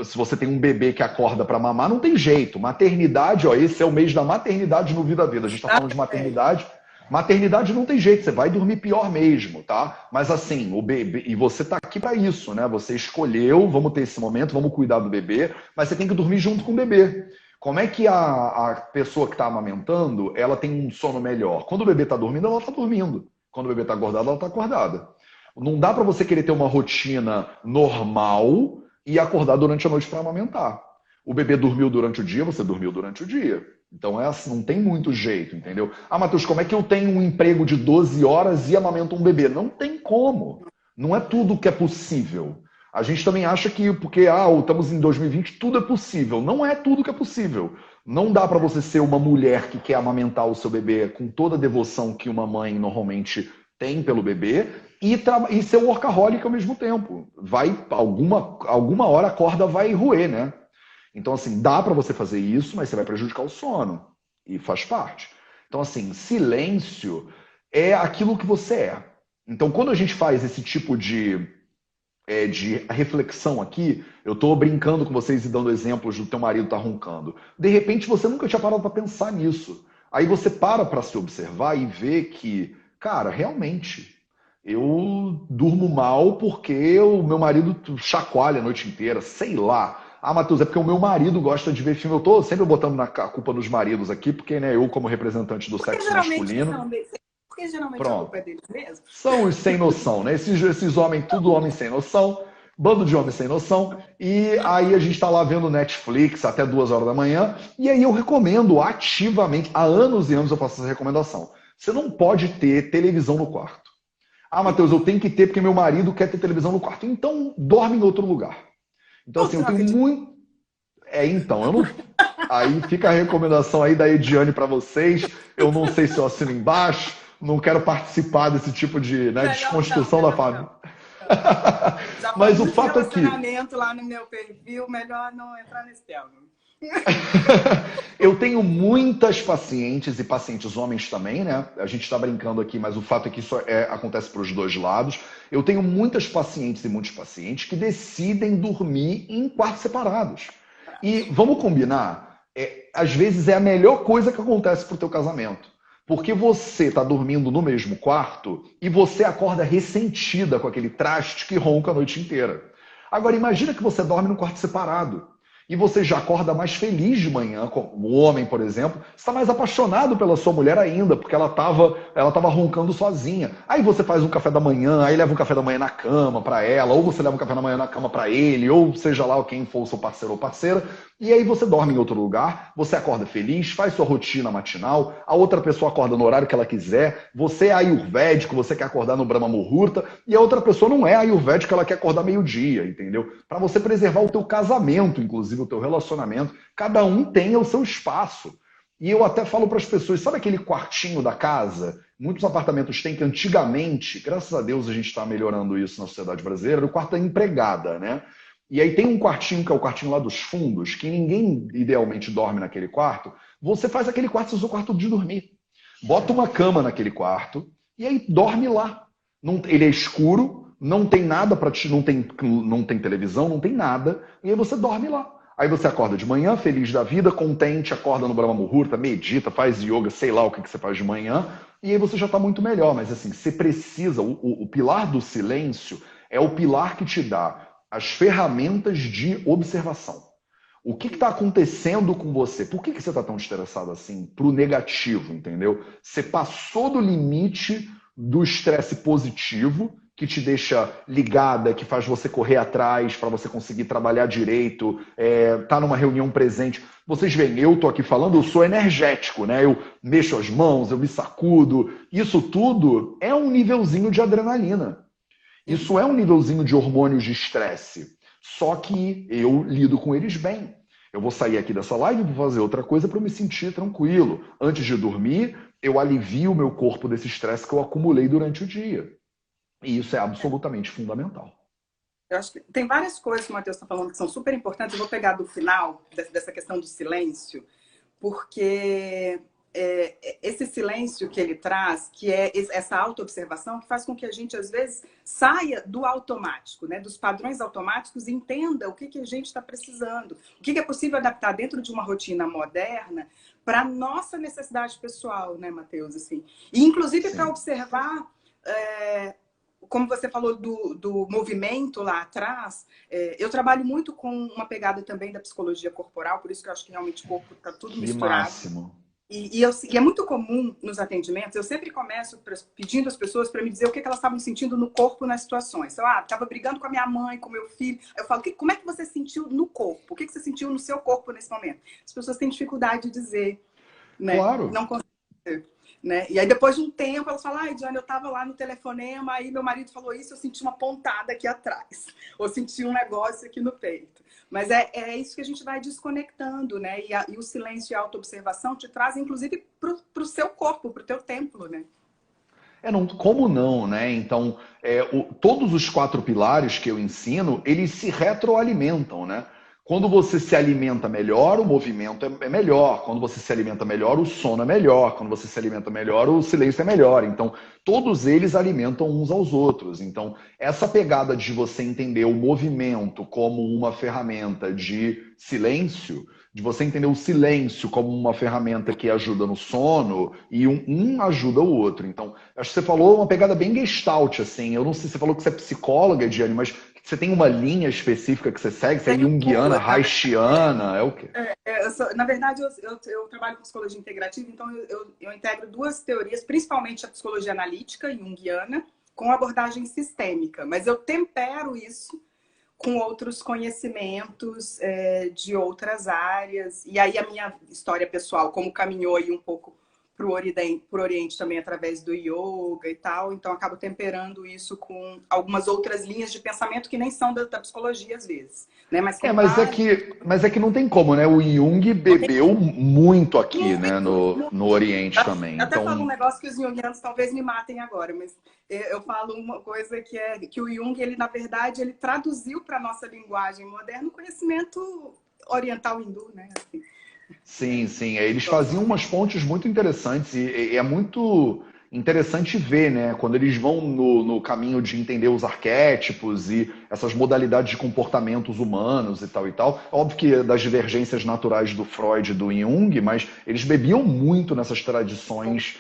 Se você tem um bebê que acorda para mamar, não tem jeito. Maternidade, esse é o mês da maternidade no Vida a Vida. A gente está falando de maternidade. Maternidade não tem jeito, você vai dormir pior mesmo, tá? Mas assim, o bebê, e você tá aqui para isso, né? Você escolheu, vamos ter esse momento, vamos cuidar do bebê, mas você tem que dormir junto com o bebê. Como é que a pessoa que está amamentando, ela tem um sono melhor? Quando o bebê está dormindo, ela está dormindo. Quando o bebê está acordado, ela está acordada. Não dá para você querer ter uma rotina normal e acordar durante a noite para amamentar. O bebê dormiu durante o dia, você dormiu durante o dia. Então não tem muito jeito, entendeu? Matheus, como é que eu tenho um emprego de 12 horas e amamento um bebê? Não tem como. Não é tudo que é possível. A gente também acha que, porque estamos em 2020, tudo é possível. Não é tudo que é possível. Não dá para você ser uma mulher que quer amamentar o seu bebê com toda a devoção que uma mãe normalmente tem pelo bebê e ser workaholic ao mesmo tempo. Alguma hora a corda vai roer, né? Então, assim, dá para você fazer isso, mas você vai prejudicar o sono. E faz parte. Então, assim, silêncio é aquilo que você é. Então, quando a gente faz esse tipo de reflexão aqui, eu estou brincando com vocês e dando exemplos do teu marido tá roncando. De repente, você nunca tinha parado para pensar nisso. Aí você para se observar e vê que, cara, realmente, eu durmo mal porque o meu marido chacoalha a noite inteira, sei lá. Ah, Matheus, é porque o meu marido gosta de ver filme. Eu tô sempre botando a culpa nos maridos aqui, porque né, eu, como representante do Porque sexo geralmente masculino. porque geralmente a Pronto. culpa é deles mesmo. São os sem noção, né? Esses homens, tudo homem sem noção, bando de homem sem noção. E aí a gente tá lá vendo Netflix até 2 horas da manhã. E aí eu recomendo ativamente, há anos e anos eu faço essa recomendação. Você não pode ter televisão no quarto. Ah, Matheus, eu tenho que ter porque meu marido quer ter televisão no quarto. Então, dorme em outro lugar. Então, assim, eu tenho muito. Então, eu não. Aí fica a recomendação aí da Ediane para vocês. Eu não sei se eu assino embaixo, não quero participar desse tipo de desconstrução da família. Já Mas o muito fato é que relacionamento lá no meu perfil, melhor não entrar nesse tema. eu tenho muitas pacientes e pacientes homens também, né? A gente está brincando aqui, mas o fato é que isso acontece para os dois lados. Eu tenho muitas pacientes e muitos pacientes que decidem dormir em quartos separados. E vamos combinar, às vezes é a melhor coisa que acontece para o teu casamento. Porque você está dormindo no mesmo quarto e você acorda ressentida com aquele traste que ronca a noite inteira. Agora imagina que você dorme num quarto separado. E você já acorda mais feliz de manhã, como o homem, por exemplo, está mais apaixonado pela sua mulher ainda, porque ela tava roncando sozinha. Aí você faz um café da manhã, aí leva um café da manhã na cama para ela, ou você leva um café da manhã na cama para ele, ou seja lá quem for o seu parceiro ou parceira, e aí você dorme em outro lugar, você acorda feliz, faz sua rotina matinal, a outra pessoa acorda no horário que ela quiser, você é ayurvédico, você quer acordar no Brahma Muhurta, e a outra pessoa não é ayurvédica, ela quer acordar meio-dia, entendeu? Para você preservar o teu casamento, inclusive o teu relacionamento, cada um tem o seu espaço. E eu até falo para as pessoas, sabe aquele quartinho da casa? Muitos apartamentos têm que antigamente, graças a Deus a gente está melhorando isso na sociedade brasileira, o quarto da empregada, né? E aí tem um quartinho, que é o quartinho lá dos fundos, que ninguém idealmente dorme naquele quarto. Você faz aquele quarto ser o seu quarto de dormir. Bota uma cama naquele quarto e aí dorme lá. Ele é escuro, não tem nada para ti, não tem televisão, não tem nada, e aí você dorme lá. Aí você acorda de manhã, feliz da vida, contente, acorda no Brahma Muhurta, medita, faz yoga, sei lá o que você faz de manhã, e aí você já está muito melhor. Mas assim, você precisa, o pilar do silêncio é o pilar que te dá as ferramentas de observação. O que está acontecendo com você? Por que você está tão estressado assim? Para o negativo, entendeu? Você passou do limite do estresse positivo, que te deixa ligada, que faz você correr atrás para você conseguir trabalhar direito, tá numa reunião presente. Vocês veem, eu tô aqui falando, eu sou energético, né? Eu mexo as mãos, eu me sacudo. Isso tudo é um nívelzinho de adrenalina. Isso é um nívelzinho de hormônios de estresse. Só que eu lido com eles bem. Eu vou sair aqui dessa live e vou fazer outra coisa para eu me sentir tranquilo. Antes de dormir, eu alivio o meu corpo desse estresse que eu acumulei durante o dia. E isso é absolutamente fundamental. Eu acho que tem várias coisas que o Matheus está falando que são super importantes. Eu vou pegar do final dessa questão do silêncio, porque esse silêncio que ele traz, que é essa autoobservação, que faz com que a gente, às vezes, saia do automático, né? Dos padrões automáticos e entenda o que a gente está precisando. O que é possível adaptar dentro de uma rotina moderna para a nossa necessidade pessoal, né, Matheus? Assim. E, inclusive, para observar... como você falou do movimento lá atrás, eu trabalho muito com uma pegada também da psicologia corporal, por isso que eu acho que realmente o corpo está tudo misturado. Máximo. E é muito comum nos atendimentos, eu sempre começo pedindo às pessoas para me dizer o que elas estavam sentindo no corpo nas situações. Então, estava brigando com a minha mãe, com o meu filho. Eu falo, como é que você sentiu no corpo? O que você sentiu no seu corpo nesse momento? As pessoas têm dificuldade de dizer, né? Claro. Não conseguem dizer. né? E aí, depois de um tempo, elas falam, ai, Diana, eu estava lá no telefonema, aí meu marido falou isso, eu senti uma pontada aqui atrás. Ou senti um negócio aqui no peito. Mas é isso que a gente vai desconectando, né? E o silêncio e a autoobservação te trazem, inclusive, para o seu corpo, para o teu templo, né? Não, como não, né? Então, todos os 4 pilares que eu ensino, eles se retroalimentam, né? Quando você se alimenta melhor, o movimento é melhor. Quando você se alimenta melhor, o sono é melhor. Quando você se alimenta melhor, o silêncio é melhor. Então, todos eles alimentam uns aos outros. Então, essa pegada de você entender o movimento como uma ferramenta de silêncio, de você entender o silêncio como uma ferramenta que ajuda no sono, e um ajuda o outro. Então, acho que você falou uma pegada bem gestalt, assim. Eu não sei, você falou que você é psicóloga, Diane, mas você tem uma linha específica que você segue? Você é junguiana, reichiana, é o quê? Na verdade, eu trabalho com psicologia integrativa, então eu integro 2 teorias, principalmente a psicologia analítica, junguiana, com abordagem sistêmica. Mas eu tempero isso com outros conhecimentos de outras áreas. E aí a minha história pessoal, como caminhou aí um pouco para o Oriente também através do yoga e tal. Então, acabo temperando isso com algumas outras linhas de pensamento que nem são da psicologia, às vezes. Né? Mas, mas é que não tem como, né? O Jung bebeu muito aqui, né? muito. No Oriente também. Eu até Então, falo um negócio que os jungianos talvez me matem agora, mas eu falo uma coisa que o Jung, ele, na verdade, ele traduziu para a nossa linguagem moderna o conhecimento oriental hindu, né? Assim. sim, sim. Eles faziam umas pontes muito interessantes e é muito interessante ver, né? Quando eles vão no caminho de entender os arquétipos e essas modalidades de comportamentos humanos e tal e tal. Óbvio que das divergências naturais do Freud e do Jung, mas eles bebiam muito nessas tradições,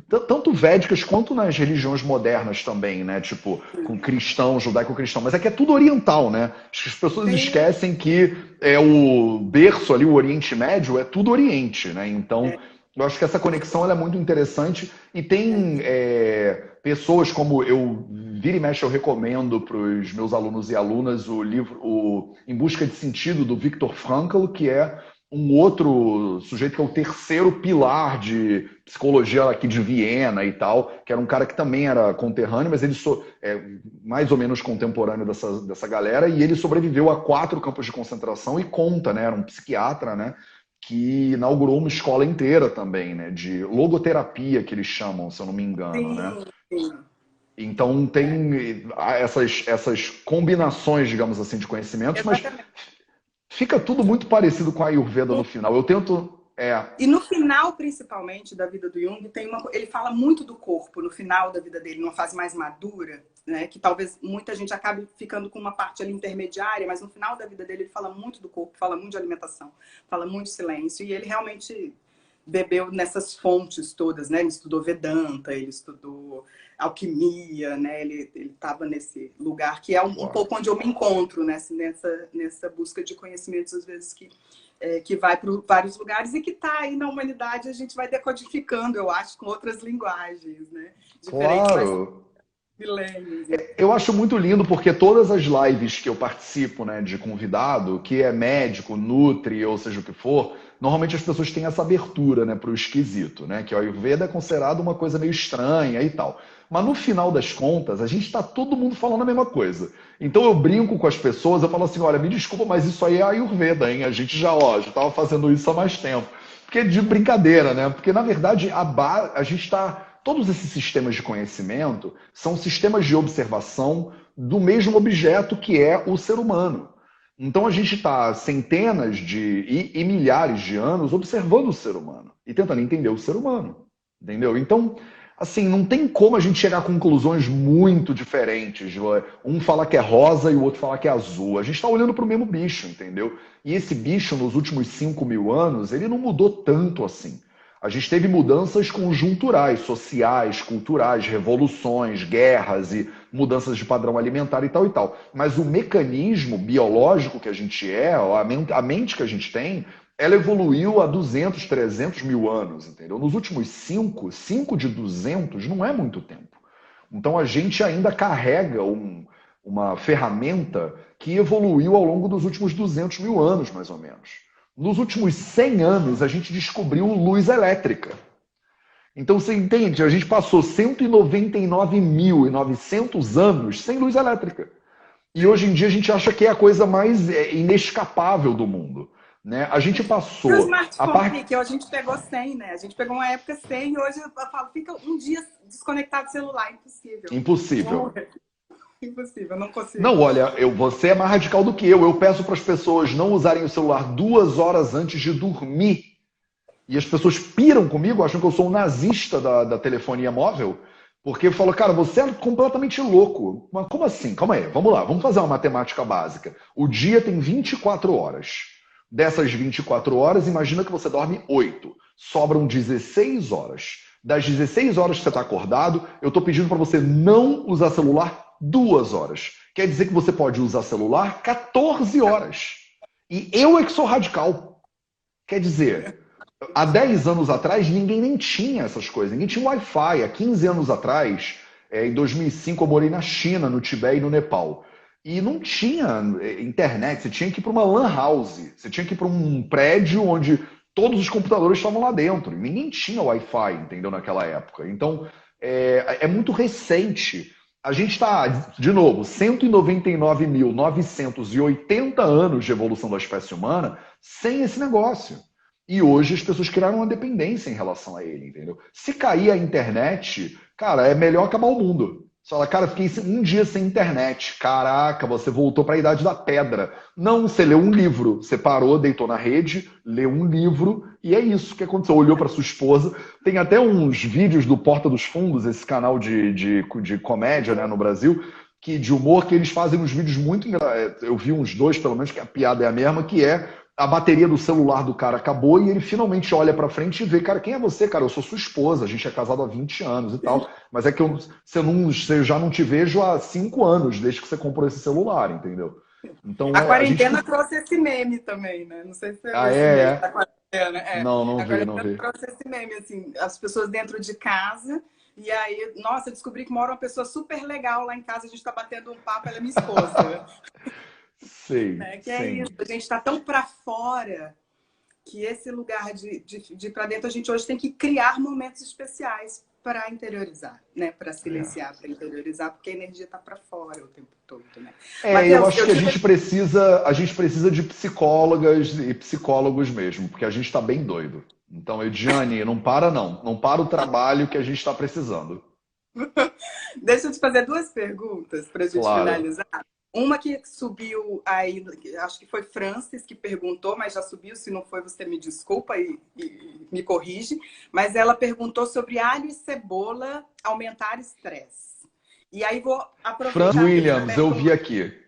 tanto védicas quanto nas religiões modernas também, né? Tipo, com cristão, judaico-cristão. Mas é que é tudo oriental, né? Acho que as pessoas esquecem que o berço ali, o Oriente Médio, é tudo Oriente, né? Então, eu acho que essa conexão ela é muito interessante e tem pessoas como eu vira e mexe, eu recomendo para os meus alunos e alunas o livro Em Busca de Sentido, do Viktor Frankl, que é um outro sujeito que é o terceiro pilar de psicologia aqui de Viena e tal, que era um cara que também era conterrâneo, mas ele mais ou menos contemporâneo dessa galera, e ele sobreviveu a 4 campos de concentração e conta, né? Era um psiquiatra, né? Que inaugurou uma escola inteira também, né? De logoterapia, que eles chamam, se eu não me engano, né? Sim. Então tem essas combinações, digamos assim, de conhecimentos, mas Exatamente. fica tudo muito parecido com a Ayurveda no final. Eu tento... E no final, principalmente, da vida do Jung, ele fala muito do corpo, no final da vida dele, numa fase mais madura, né? Que talvez muita gente acabe ficando com uma parte ali intermediária, mas no final da vida dele ele fala muito do corpo, fala muito de alimentação, fala muito de silêncio, e ele realmente bebeu nessas fontes todas, né? Ele estudou Vedanta, ele estudou alquimia, né? Ele estava nesse lugar que é um pouco onde eu me encontro, né? Nessa busca de conhecimentos, às vezes, que vai para vários lugares e que está aí na humanidade, a gente vai decodificando, eu acho, com outras linguagens, né? Diferentes, Claro. milênios. Eu acho muito lindo porque todas as lives que eu participo, né, de convidado, que é médico, nutri, ou seja o que for, normalmente as pessoas têm essa abertura, né, para o esquisito, né, que o Ayurveda é considerado uma coisa meio estranha e tal. Mas no final das contas, a gente está todo mundo falando a mesma coisa. Então eu brinco com as pessoas, eu falo assim, olha, me desculpa, mas isso aí é Ayurveda, hein? A gente já estava fazendo isso há mais tempo. Porque é de brincadeira, né? Porque, na verdade, a gente está... Todos esses sistemas de conhecimento são sistemas de observação do mesmo objeto que é o ser humano. Então a gente está centenas e milhares de anos observando o ser humano e tentando entender o ser humano. Entendeu? Então, assim, não tem como a gente chegar a conclusões muito diferentes. Um fala que é rosa e o outro fala que é azul. A gente está olhando para o mesmo bicho, entendeu? E esse bicho, nos últimos 5.000 anos, ele não mudou tanto assim. A gente teve mudanças conjunturais, sociais, culturais, revoluções, guerras e mudanças de padrão alimentar e tal e tal. Mas o mecanismo biológico que a gente a mente que a gente tem, ela evoluiu há 200, 300 mil anos, entendeu? Nos últimos 5 de 200 não é muito tempo. Então a gente ainda carrega uma ferramenta que evoluiu ao longo dos últimos 200 mil anos, mais ou menos. Nos últimos 100 anos, a gente descobriu luz elétrica. Então você entende, a gente passou 199.900 anos sem luz elétrica. E hoje em dia a gente acha que é a coisa mais inescapável do mundo. Né? A gente E o passou a smartphone, parte. que a gente pegou sem, né? A gente pegou uma época sem e hoje eu falo, fica um dia desconectado do celular, impossível. Impossível. Impossível, não Não, consigo. olha, você é mais radical do que eu. Eu peço para as pessoas não usarem o celular 2 horas antes de dormir. E as pessoas piram comigo, acham que eu sou um nazista da telefonia móvel, porque eu falo, cara, você é completamente louco. Mas como assim? Calma aí, vamos lá, vamos fazer uma matemática básica. O dia tem 24 horas. Dessas 24 horas, imagina que você dorme 8. Sobram 16 horas. Das 16 horas que você está acordado, eu estou pedindo para você não usar celular 2 horas. Quer dizer que você pode usar celular 14 horas. E eu é que sou radical. Quer dizer, há 10 anos atrás, ninguém nem tinha essas coisas. Ninguém tinha Wi-Fi. Há 15 anos atrás, em 2005, eu morei na China, no Tibete e no Nepal. E não tinha internet. Você tinha que ir para uma lan house. Você tinha que ir para um prédio onde todos os computadores estavam lá dentro. E ninguém tinha Wi-Fi, entendeu, naquela época. Então, é muito recente. A gente está, de novo, 199.980 anos de evolução da espécie humana sem esse negócio. E hoje as pessoas criaram uma dependência em relação a ele, entendeu? Se cair a internet, cara, é melhor acabar o mundo. Você fala, cara, fiquei um dia sem internet. Caraca, você voltou para a Idade da Pedra. Não, você leu um livro. Você parou, deitou na rede, leu um livro e é isso que aconteceu. Olhou para sua esposa. Tem até uns vídeos do Porta dos Fundos, esse canal de comédia, né, no Brasil, de humor, que eles fazem uns vídeos muito engraçados. Eu vi uns dois, pelo menos, que a piada é a mesma, que é a bateria do celular do cara acabou e ele finalmente olha pra frente e vê, cara, quem é você, cara? Eu sou sua esposa, a gente é casado há 20 anos e tal, mas é que eu já não te vejo há 5 anos, desde que você comprou esse celular, entendeu? Então, A a gente... quarentena trouxe esse meme também, né? Não sei se você viu Ah, esse meme é? da quarentena. Não, não A vi, não quarentena vi. trouxe esse meme, assim, as pessoas dentro de casa. E aí, nossa, eu descobri que mora uma pessoa super legal lá em casa, a gente tá batendo um papo, ela é minha esposa. Sei, Né? Que é sim. isso, a gente tá tão para fora que esse lugar de para dentro a gente hoje tem que criar momentos especiais para interiorizar, né? Para silenciar, para interiorizar, porque a energia está para fora o tempo todo, né? Eu Matheus, acho que a gente precisa de psicólogas e psicólogos mesmo, porque a gente está bem doido. Então, Ediane, não para não. Não para o trabalho que a gente está precisando. deixa eu te fazer duas perguntas para a gente Claro. finalizar. Uma que subiu aí, acho que foi Francis que perguntou, mas já subiu, se não foi você me desculpa e me corrige. Mas ela perguntou sobre alho e cebola aumentar estresse. E aí vou Fran aproveitar que eu tinha Williams, eu aberto vi aqui.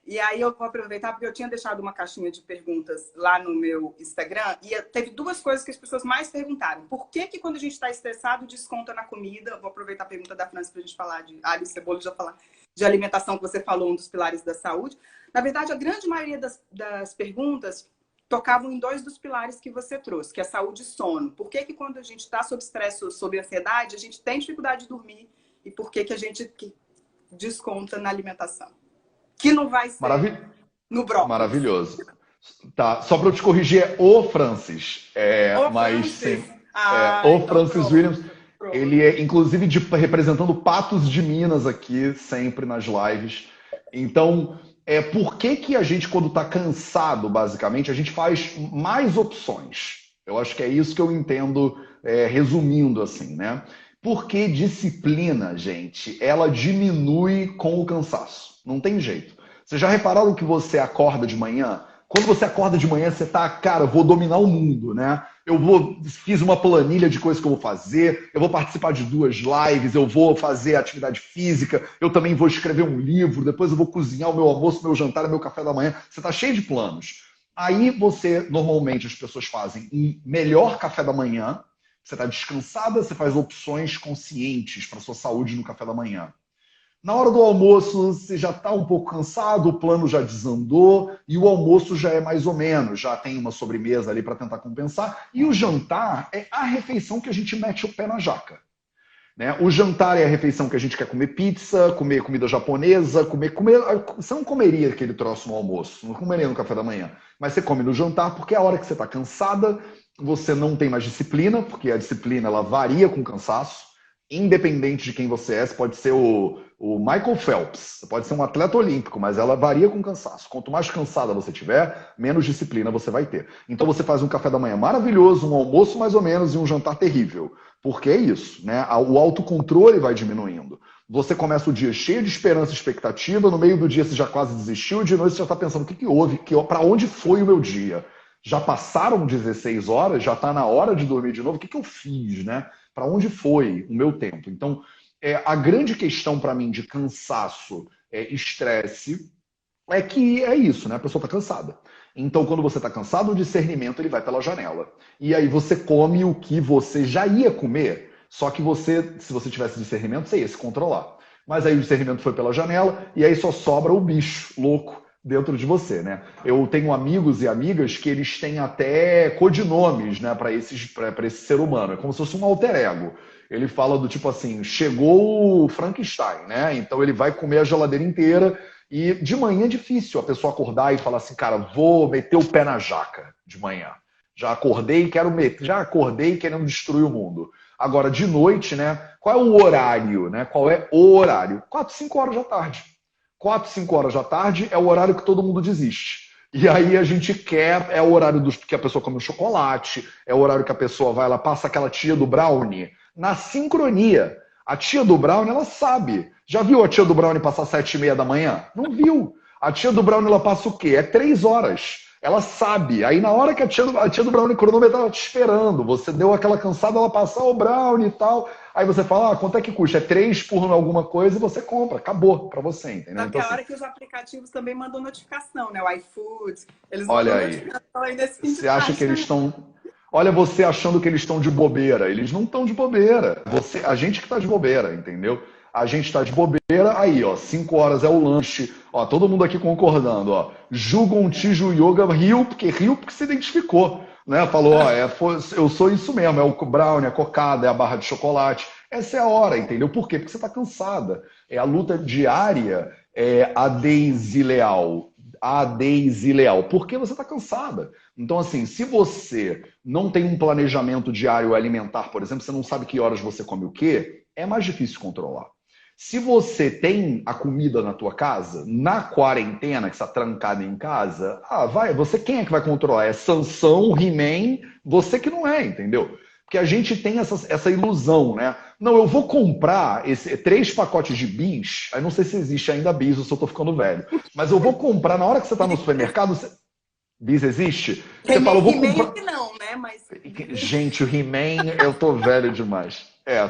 e aí eu vou aproveitar porque eu tinha deixado uma caixinha de perguntas lá no meu Instagram e teve duas coisas que as pessoas mais perguntaram. Por que quando a gente está estressado desconta na comida? Vou aproveitar a pergunta da França para a gente falar de alho e cebola e já falar de alimentação, que você falou, um dos pilares da saúde. Na verdade, a grande maioria das perguntas tocavam em dois dos pilares que você trouxe, que é saúde e sono. Por que quando a gente está sob estresse, sob ansiedade, a gente tem dificuldade de dormir e por que a gente desconta na alimentação? Que não vai ser no brócolis. Maravilhoso. Tá, só para eu te corrigir, é o Francis. Ô, Mas Francis! sim, o Então Francis Williams. pronto. Ele é, inclusive, representando Patos de Minas aqui, sempre nas lives. Então, por que a gente, quando está cansado, basicamente, a gente faz mais opções? Eu acho que é isso que eu entendo, resumindo assim, né? Porque disciplina, gente, ela diminui com o cansaço. Não tem jeito. Vocês já repararam que você acorda de manhã? Quando você acorda de manhã, você tá, cara, eu vou dominar o mundo, né? Fiz uma planilha de coisas que eu vou fazer, eu vou participar de 2 lives, eu vou fazer atividade física, eu também vou escrever um livro, depois eu vou cozinhar o meu almoço, meu jantar, meu café da manhã. Você tá cheio de planos. Aí normalmente, as pessoas fazem um melhor café da manhã, você está descansada, você faz opções conscientes para sua saúde no café da manhã. Na hora do almoço, você já está um pouco cansado, o plano já desandou e o almoço já é mais ou menos, já tem uma sobremesa ali para tentar compensar. E o jantar é a refeição que a gente mete o pé na jaca. né? O jantar é a refeição que a gente quer comer pizza, comer comida japonesa, você não comeria aquele troço no almoço, não comeria no café da manhã, mas você come no jantar porque é a hora que você está cansada, você não tem mais disciplina, porque a disciplina ela varia com cansaço, independente de quem você é. Você pode ser o Michael Phelps, você pode ser um atleta olímpico, mas ela varia com cansaço. Quanto mais cansada você tiver, menos disciplina você vai ter. Então você faz um café da manhã maravilhoso, um almoço mais ou menos e um jantar terrível. Porque é isso, né? O autocontrole vai diminuindo. Você começa o dia cheio de esperança e expectativa, no meio do dia você já quase desistiu, de noite você já está pensando o que houve, para onde foi o meu dia? Já passaram 16 horas, já está na hora de dormir de novo, o que eu fiz, né? Para onde foi o meu tempo? Então, a grande questão para mim de cansaço, estresse, é que é isso, né? A pessoa está cansada. Então, quando você está cansado, o discernimento ele vai pela janela. E aí você come o que você já ia comer, só que se você tivesse discernimento, você ia se controlar. Mas aí o discernimento foi pela janela e aí só sobra o bicho louco dentro de você, né? Eu tenho amigos e amigas que eles têm até codinomes, né, para esse ser humano. É como se fosse um alter ego. Ele fala do tipo assim, chegou o Frankenstein, né? Então ele vai comer a geladeira inteira e de manhã é difícil a pessoa acordar e falar assim, cara, vou meter o pé na jaca de manhã. Já acordei querendo destruir o mundo. Agora, de noite, né? Qual é o horário, né? Qual é o horário? 4, 5 horas da tarde. 4, 5 horas da tarde é o horário que todo mundo desiste. E aí a gente quer, é o horário que a pessoa come o chocolate, é o horário que a pessoa vai, ela passa aquela tia do brownie na sincronia. A tia do brownie, ela sabe. Já viu a tia do brownie passar 7h30 da manhã? Não viu. A tia do brownie, ela passa o quê? É 3 horas. Ela sabe. Aí na hora que a tia do brownie cronômetro estava te esperando, você deu aquela cansada, ela passou o brownie e tal. Aí você fala, quanto é que custa? É 3 por alguma coisa e você compra. Acabou pra você, entendeu? Só que Então, a hora que os aplicativos também mandam notificação, né? O iFood, eles olha mandam aí. notificação aí nesse fim de Você acha que tarde, eles estão... Olha você achando que eles estão de bobeira. Eles não estão de bobeira. A gente que está de bobeira, entendeu? A gente está de bobeira, aí, ó, 5 horas é o lanche. Ó, todo mundo aqui concordando, ó. Jugon Tiju Yoga riu porque se identificou. Né? Falou, ó, eu sou isso mesmo, é o brownie, a cocada, é a barra de chocolate. Essa é a hora, entendeu? Por quê? Porque você está cansada. É a luta diária, a Daisy Leal. A Daisy Leal. Porque você está cansada. Então, assim, se você não tem um planejamento diário alimentar, por exemplo, você não sabe que horas você come o quê, é mais difícil controlar. Se você tem a comida na tua casa, na quarentena, que está trancada em casa, quem é que vai controlar? É Sansão, He-Man, você que não é, entendeu? Porque a gente tem essa ilusão, né? Não, eu vou comprar 3 pacotes de bis, aí não sei se existe ainda bis, ou se eu tô ficando velho, mas eu vou comprar, na hora que você está no supermercado, bis existe? Você fala, eu vou comprar... não, né? Mas... Gente, o He-Man, eu tô velho demais.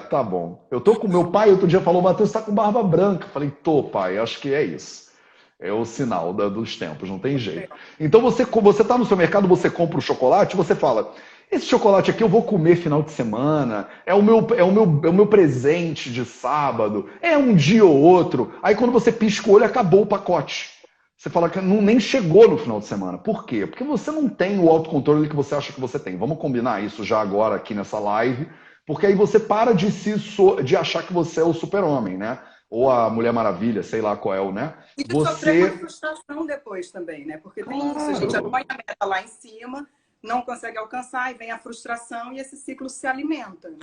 Tá bom. Eu tô com meu pai, outro dia falou, Matheus, tá com barba branca. Falei, tô, pai, acho que é isso. É o sinal dos tempos, não tem jeito. Então você tá no supermercado, você compra o chocolate, você fala, esse chocolate aqui eu vou comer final de semana, é o meu presente de sábado, é um dia ou outro. Aí quando você pisca o olho, acabou o pacote. Você fala que nem chegou no final de semana. Por quê? Porque você não tem o autocontrole que você acha que você tem. Vamos combinar isso já agora aqui nessa live, porque aí você para de achar que você é o super-homem, né? Ou a Mulher Maravilha, sei lá qual é o, né? E de sofrer uma frustração depois também, né? Porque tem isso, a gente põe a meta lá em cima, não consegue alcançar, e vem a frustração e esse ciclo se alimenta. Né?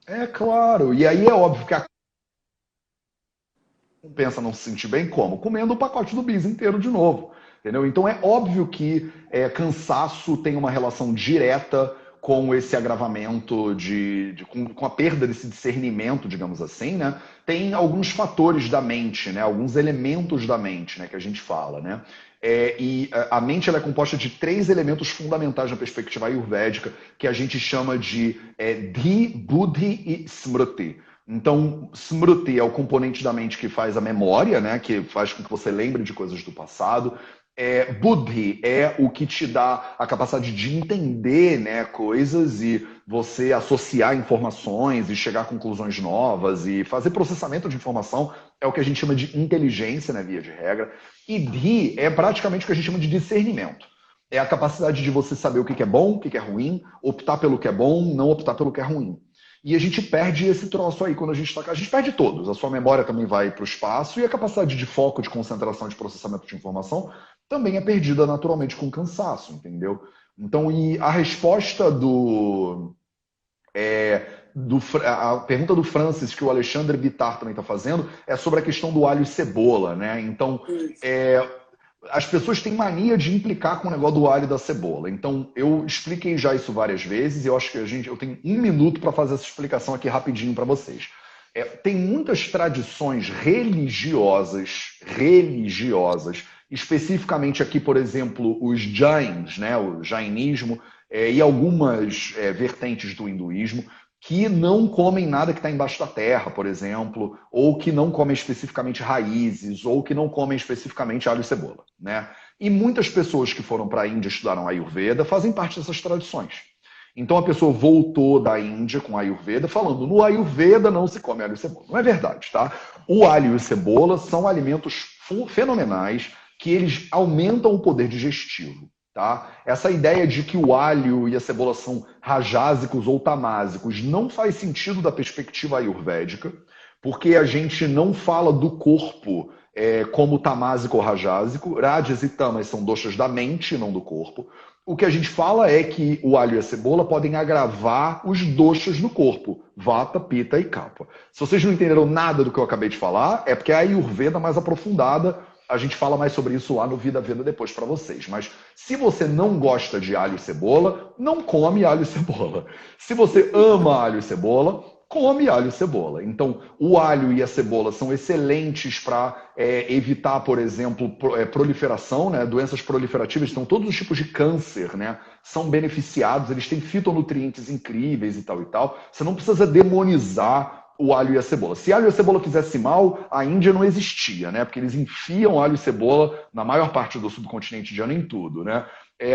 É claro. E aí é óbvio que pensa não se sentir bem como? Comendo o pacote do bis inteiro de novo. Entendeu? Então é óbvio que cansaço tem uma relação direta com esse agravamento, com a perda desse discernimento, digamos assim, né? Tem alguns fatores da mente, né? Alguns elementos da mente, né? Que a gente fala, né? E a mente ela é composta de 3 elementos fundamentais na perspectiva ayurvédica, que a gente chama de Dhi, Buddhi e Smriti. Então, Smriti é o componente da mente que faz a memória, né? Que faz com que você lembre de coisas do passado. Buddhi é o que te dá a capacidade de entender, né, coisas e você associar informações e chegar a conclusões novas e fazer processamento de informação. É o que a gente chama de inteligência, né, via de regra. E Dhi é praticamente o que a gente chama de discernimento. É a capacidade de você saber o que é bom, o que é ruim, optar pelo que é bom, não optar pelo que é ruim. E a gente perde esse troço aí quando a gente está. A gente perde todos. A sua memória também vai para o espaço e a capacidade de foco, de concentração, de processamento de informação também é perdida naturalmente com cansaço, entendeu? Então, e a resposta a pergunta do Francis, que o Alexandre Bittar também está fazendo, é sobre a questão do alho e cebola, né? Então, as pessoas têm mania de implicar com o negócio do alho e da cebola. Então, eu expliquei já isso várias vezes e eu acho que eu tenho 1 minuto para fazer essa explicação aqui rapidinho para vocês. Tem muitas tradições religiosas, especificamente aqui, por exemplo, os Jains, né, o jainismo, e algumas vertentes do hinduísmo, que não comem nada que está embaixo da terra, por exemplo, ou que não comem especificamente raízes, ou que não comem especificamente alho e cebola, né? E muitas pessoas que foram para a Índia e estudaram Ayurveda fazem parte dessas tradições. Então a pessoa voltou da Índia com Ayurveda falando, no Ayurveda não se come alho e cebola. Não é verdade, tá? O alho e cebola são alimentos fenomenais que eles aumentam o poder digestivo. Tá? Essa ideia de que o alho e a cebola são rajásicos ou tamásicos não faz sentido da perspectiva ayurvédica, porque a gente não fala do corpo como tamásico ou rajásico. Rajas e tamas são doshas da mente, não do corpo. O que a gente fala é que o alho e a cebola podem agravar os doshas no corpo, vata, pitta e kapha. Se vocês não entenderam nada do que eu acabei de falar, é porque a Ayurveda mais aprofundada. A gente fala mais sobre isso lá no Vida Veda depois para vocês. Mas se você não gosta de alho e cebola, não come alho e cebola. Se você ama alho e cebola, come alho e cebola. Então, o alho e a cebola são excelentes para evitar, por exemplo, proliferação, né? Doenças proliferativas. Então, todos os tipos de câncer, né, são beneficiados. Eles têm fitonutrientes incríveis e tal e tal. Você não precisa demonizar o alho e a cebola. Se alho e a cebola fizesse mal, a Índia não existia, né? Porque eles enfiam alho e cebola na maior parte do subcontinente indiano em tudo, né?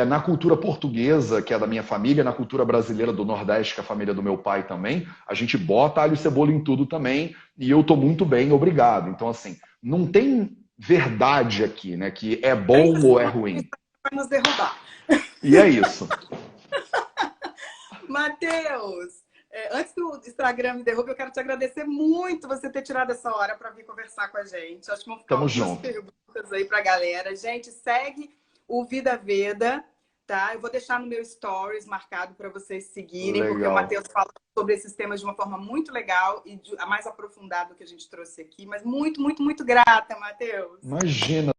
Na cultura portuguesa, que é da minha família, na cultura brasileira do Nordeste, que é a família do meu pai também, a gente bota alho e cebola em tudo também, e eu tô muito bem, obrigado. Então, assim, não tem verdade aqui, né? Que é bom ou é ruim. Vai nos derrubar. E é isso. Matheus, antes do Instagram me derrubar, eu quero te agradecer muito você ter tirado essa hora para vir conversar com a gente. Acho que vão ficar algumas perguntas aí para a galera. Gente, segue o Vida Veda, tá? Eu vou deixar no meu stories marcado para vocês seguirem, porque o Matheus fala sobre esses temas de uma forma muito legal e mais aprofundada do que a gente trouxe aqui. Mas muito, muito, muito grata, Matheus. Imagina.